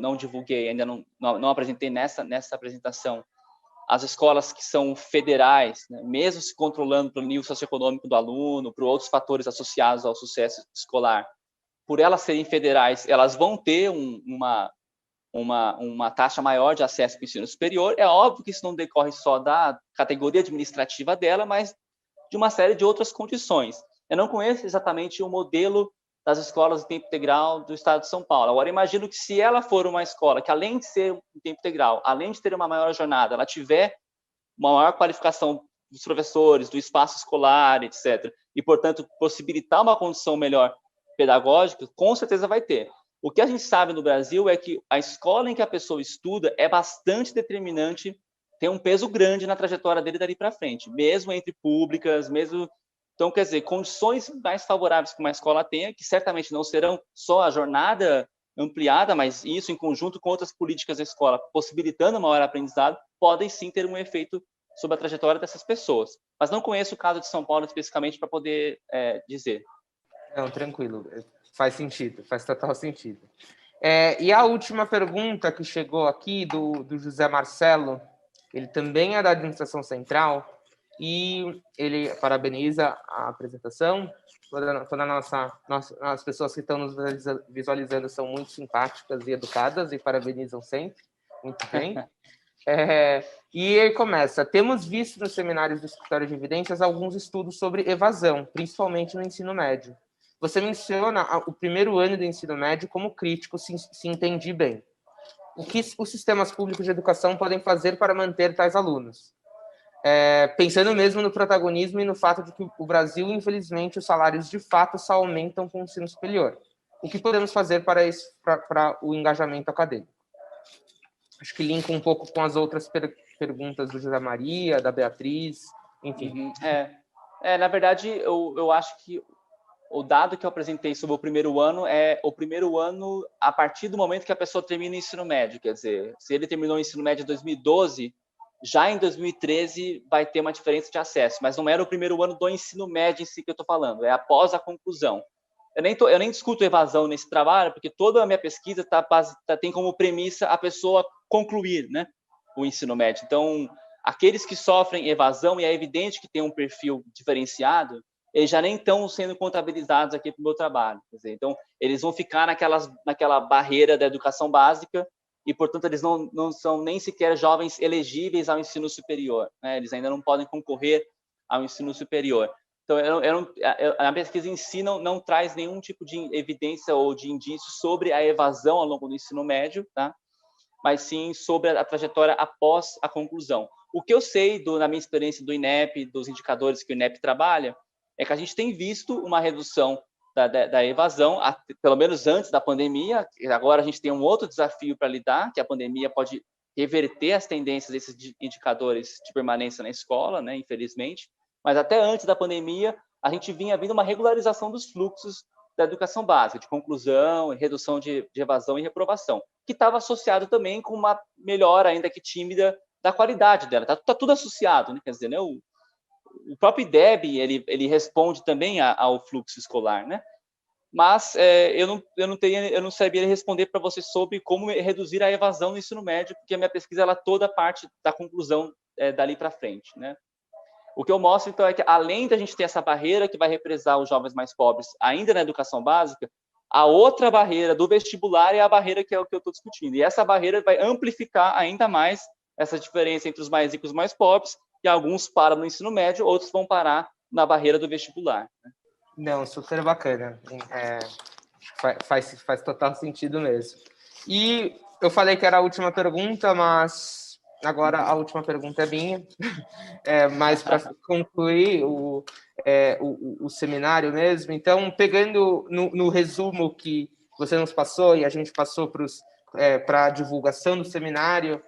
não divulguei, ainda não apresentei nessa apresentação, as escolas que são federais, né, mesmo se controlando pelo nível socioeconômico do aluno, por outros fatores associados ao sucesso escolar, por elas serem federais, elas vão ter uma taxa maior de acesso ao ensino superior. É óbvio que isso não decorre só da categoria administrativa dela, mas de uma série de outras condições. Eu não conheço exatamente o modelo das escolas de tempo integral do estado de São Paulo. Agora, imagino que se ela for uma escola que, além de ser um tempo integral, além de ter uma maior jornada, ela tiver uma maior qualificação dos professores, do espaço escolar, etc., e, portanto, possibilitar uma condição melhor pedagógica, com certeza vai ter. O que a gente sabe no Brasil é que a escola em que a pessoa estuda é bastante determinante, tem um peso grande na trajetória dele dali para frente, mesmo entre públicas, mesmo... Então, quer dizer, condições mais favoráveis que uma escola tenha, que certamente não serão só a jornada ampliada, mas isso em conjunto com outras políticas da escola, possibilitando maior aprendizado, podem sim ter um efeito sobre a trajetória dessas pessoas. Mas não conheço o caso de São Paulo especificamente para poder dizer. Não, tranquilo. Faz sentido, faz total sentido. E a última pergunta que chegou aqui, do José Marcelo, ele também é da administração central, e ele parabeniza a apresentação. As pessoas que estão nos visualizando são muito simpáticas e educadas e parabenizam sempre. Muito bem. E ele começa: temos visto nos seminários do Escritório de Evidências alguns estudos sobre evasão, principalmente no ensino médio. Você menciona o primeiro ano do ensino médio como crítico, se entendi bem. O que os sistemas públicos de educação podem fazer para manter tais alunos? Pensando mesmo no protagonismo e no fato de que o Brasil, infelizmente, os salários de fato só aumentam com o ensino superior. O que podemos fazer para o engajamento acadêmico? Acho que linka um pouco com as outras perguntas do José Maria, da Beatriz, enfim. Na verdade, eu acho que o dado que eu apresentei sobre o primeiro ano é o primeiro ano a partir do momento que a pessoa termina o ensino médio. Quer dizer, se ele terminou o ensino médio em 2012, já em 2013 vai ter uma diferença de acesso, mas não era o primeiro ano do ensino médio em si que eu estou falando, é após a conclusão. Eu nem discuto evasão nesse trabalho, porque toda a minha pesquisa tem como premissa a pessoa concluir, né, o ensino médio. Então, aqueles que sofrem evasão, e é evidente que tem um perfil diferenciado, eles já nem estão sendo contabilizados aqui para o meu trabalho. Quer dizer, então, eles vão ficar naquela barreira da educação básica e, portanto, eles não são nem sequer jovens elegíveis ao ensino superior, né? Eles ainda não podem concorrer ao ensino superior. Então, a pesquisa em si não traz nenhum tipo de evidência ou de indício sobre a evasão ao longo do ensino médio, tá? Mas sim sobre a trajetória após a conclusão. O que eu sei, na minha experiência do INEP, dos indicadores que o INEP trabalha, é que a gente tem visto uma redução da evasão, pelo menos antes da pandemia. Agora a gente tem um outro desafio para lidar, que a pandemia pode reverter as tendências desses indicadores de permanência na escola, né, infelizmente. Mas até antes da pandemia, a gente vinha vindo uma regularização dos fluxos da educação básica, de conclusão, redução de evasão e reprovação, que estava associado também com uma melhora, ainda que tímida, da qualidade dela. Tá tudo associado, né? Quer dizer, né, o próprio IDEB, ele responde também ao fluxo escolar, né? Mas eu não sabia responder para você sobre como reduzir a evasão no ensino médio, porque a minha pesquisa ela toda parte da conclusão dali para frente, né? O que eu mostro, então, é que além da gente ter essa barreira que vai represar os jovens mais pobres ainda na educação básica, a outra barreira do vestibular é a barreira que é o que eu estou discutindo. E essa barreira vai amplificar ainda mais essa diferença entre os mais ricos e os mais pobres, e alguns param no ensino médio, outros vão parar na barreira do vestibular. Não, super bacana. Faz total sentido mesmo. E eu falei que era a última pergunta, mas agora a última pergunta é minha. Mas para concluir o seminário mesmo, então, pegando no resumo que você nos passou e a gente passou para a divulgação do seminário,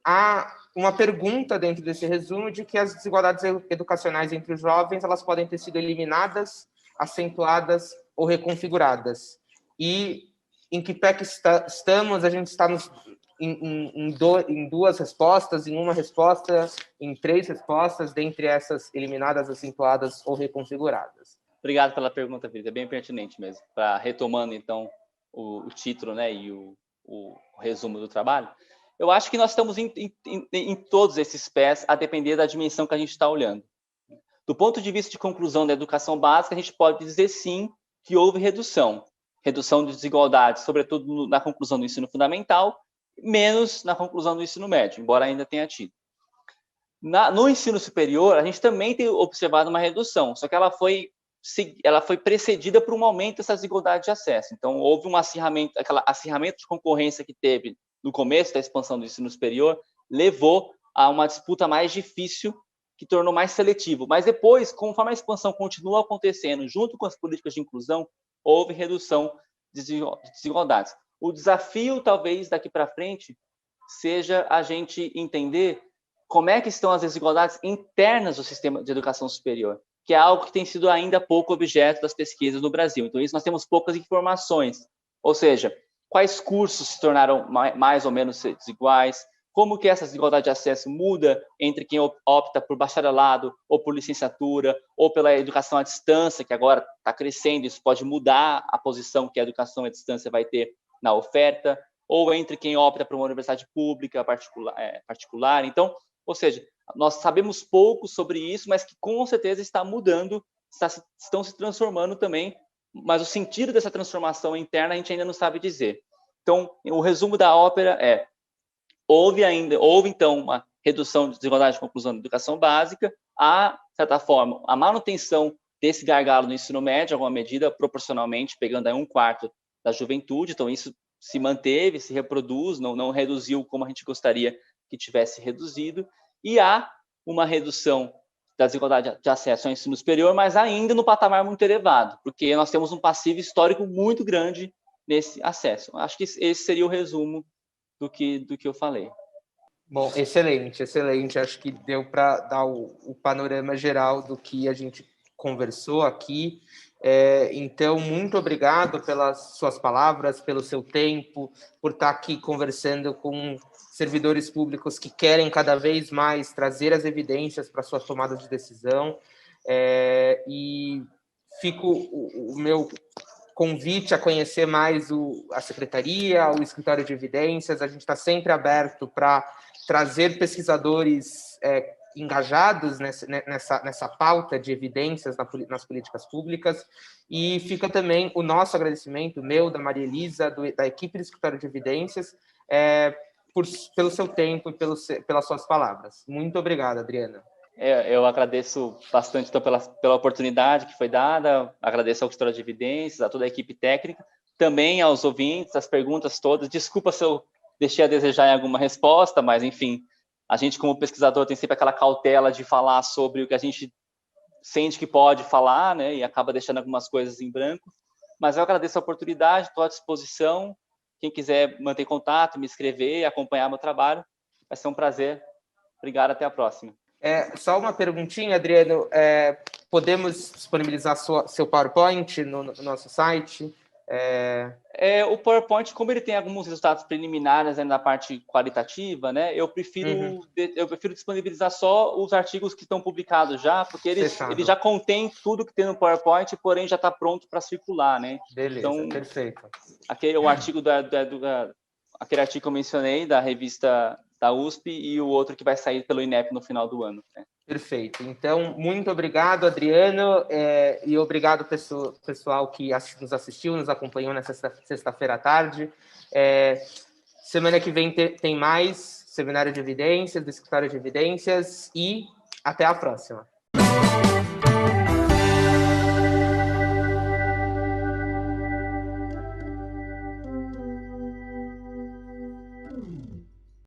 há uma pergunta dentro desse resumo de que as desigualdades educacionais entre os jovens elas podem ter sido eliminadas, acentuadas ou reconfiguradas. E em que pé que estamos? A gente está em duas respostas, em uma resposta, em 3 respostas, dentre essas eliminadas, acentuadas ou reconfiguradas. Obrigado pela pergunta, Vitor. É bem pertinente mesmo. Para retomando, então, o título, né, e o resumo do trabalho, eu acho que nós estamos em todos esses pés, a depender da dimensão que a gente está olhando. Do ponto de vista de conclusão da educação básica, a gente pode dizer sim que houve redução de desigualdades, sobretudo na conclusão do ensino fundamental, menos na conclusão do ensino médio, embora ainda tenha tido. No ensino superior, a gente também tem observado uma redução, só que ela foi precedida por um aumento dessa desigualdade de acesso. Então, houve um acirramento, aquele acirramento de concorrência que teve no começo da expansão do ensino superior, levou a uma disputa mais difícil, que tornou mais seletivo. Mas depois, conforme a expansão continua acontecendo, junto com as políticas de inclusão, houve redução de desigualdades. O desafio, talvez, daqui para frente, seja a gente entender como é que estão as desigualdades internas do sistema de educação superior, que é algo que tem sido ainda pouco objeto das pesquisas no Brasil. Então, isso nós temos poucas informações. Ou seja, quais cursos se tornaram mais ou menos desiguais, como que essa desigualdade de acesso muda entre quem opta por bacharelado ou por licenciatura, ou pela educação à distância, que agora está crescendo, isso pode mudar a posição que a educação à distância vai ter na oferta, ou entre quem opta por uma universidade pública particular. Então, ou seja, nós sabemos pouco sobre isso, mas que com certeza está mudando, estão se transformando também, mas o sentido dessa transformação interna a gente ainda não sabe dizer. Então, o resumo da ópera houve então uma redução de desigualdade de conclusão da educação básica, de certa forma, a manutenção desse gargalo no ensino médio, em alguma medida, proporcionalmente, pegando aí 1/4 da juventude, então isso se manteve, se reproduz, não reduziu como a gente gostaria que tivesse reduzido, e há uma redução da desigualdade de acesso ao ensino superior, mas ainda no patamar muito elevado, porque nós temos um passivo histórico muito grande nesse acesso. Acho que esse seria o resumo do que eu falei. Bom, excelente. Acho que deu para dar o panorama geral do que a gente conversou aqui. Então, muito obrigado pelas suas palavras, pelo seu tempo, por estar aqui conversando com servidores públicos que querem cada vez mais trazer as evidências para suas tomadas de decisão. E fico o meu convite a conhecer mais a Secretaria, o Escritório de Evidências. A gente está sempre aberto para trazer pesquisadores engajados nessa pauta de evidências nas políticas públicas. E fica também o nosso agradecimento, meu, da Maria Elisa, da equipe do Escritório de Evidências, pelo seu tempo e pelas suas palavras. Muito obrigado, Adriana. Eu agradeço bastante então, pela oportunidade que foi dada, agradeço ao Escritório de Evidências, a toda a equipe técnica, também aos ouvintes, as perguntas todas. Desculpa se eu deixei a desejar em alguma resposta, mas, enfim, a gente, como pesquisador, tem sempre aquela cautela de falar sobre o que a gente sente que pode falar, né, e acaba deixando algumas coisas em branco. Mas eu agradeço a oportunidade, estou à disposição. Quem quiser manter contato, me escrever, acompanhar meu trabalho, vai ser um prazer. Obrigado, até a próxima. Só uma perguntinha, Adriano. Podemos disponibilizar seu PowerPoint no nosso site? O PowerPoint, como ele tem alguns resultados preliminares na parte qualitativa, né, eu prefiro disponibilizar só os artigos que estão publicados já, porque ele já contém tudo que tem no PowerPoint, porém já está pronto para circular, né? Beleza, então, perfeito. O artigo aquele artigo que eu mencionei da revista da USP e o outro que vai sair pelo INEP no final do ano. Né? Perfeito. Então, muito obrigado, Adriano, e obrigado, pessoal que nos assistiu, nos acompanhou nessa sexta-feira à tarde. Semana que vem tem mais. Seminário de Evidências, do Escritório de Evidências, e até a próxima.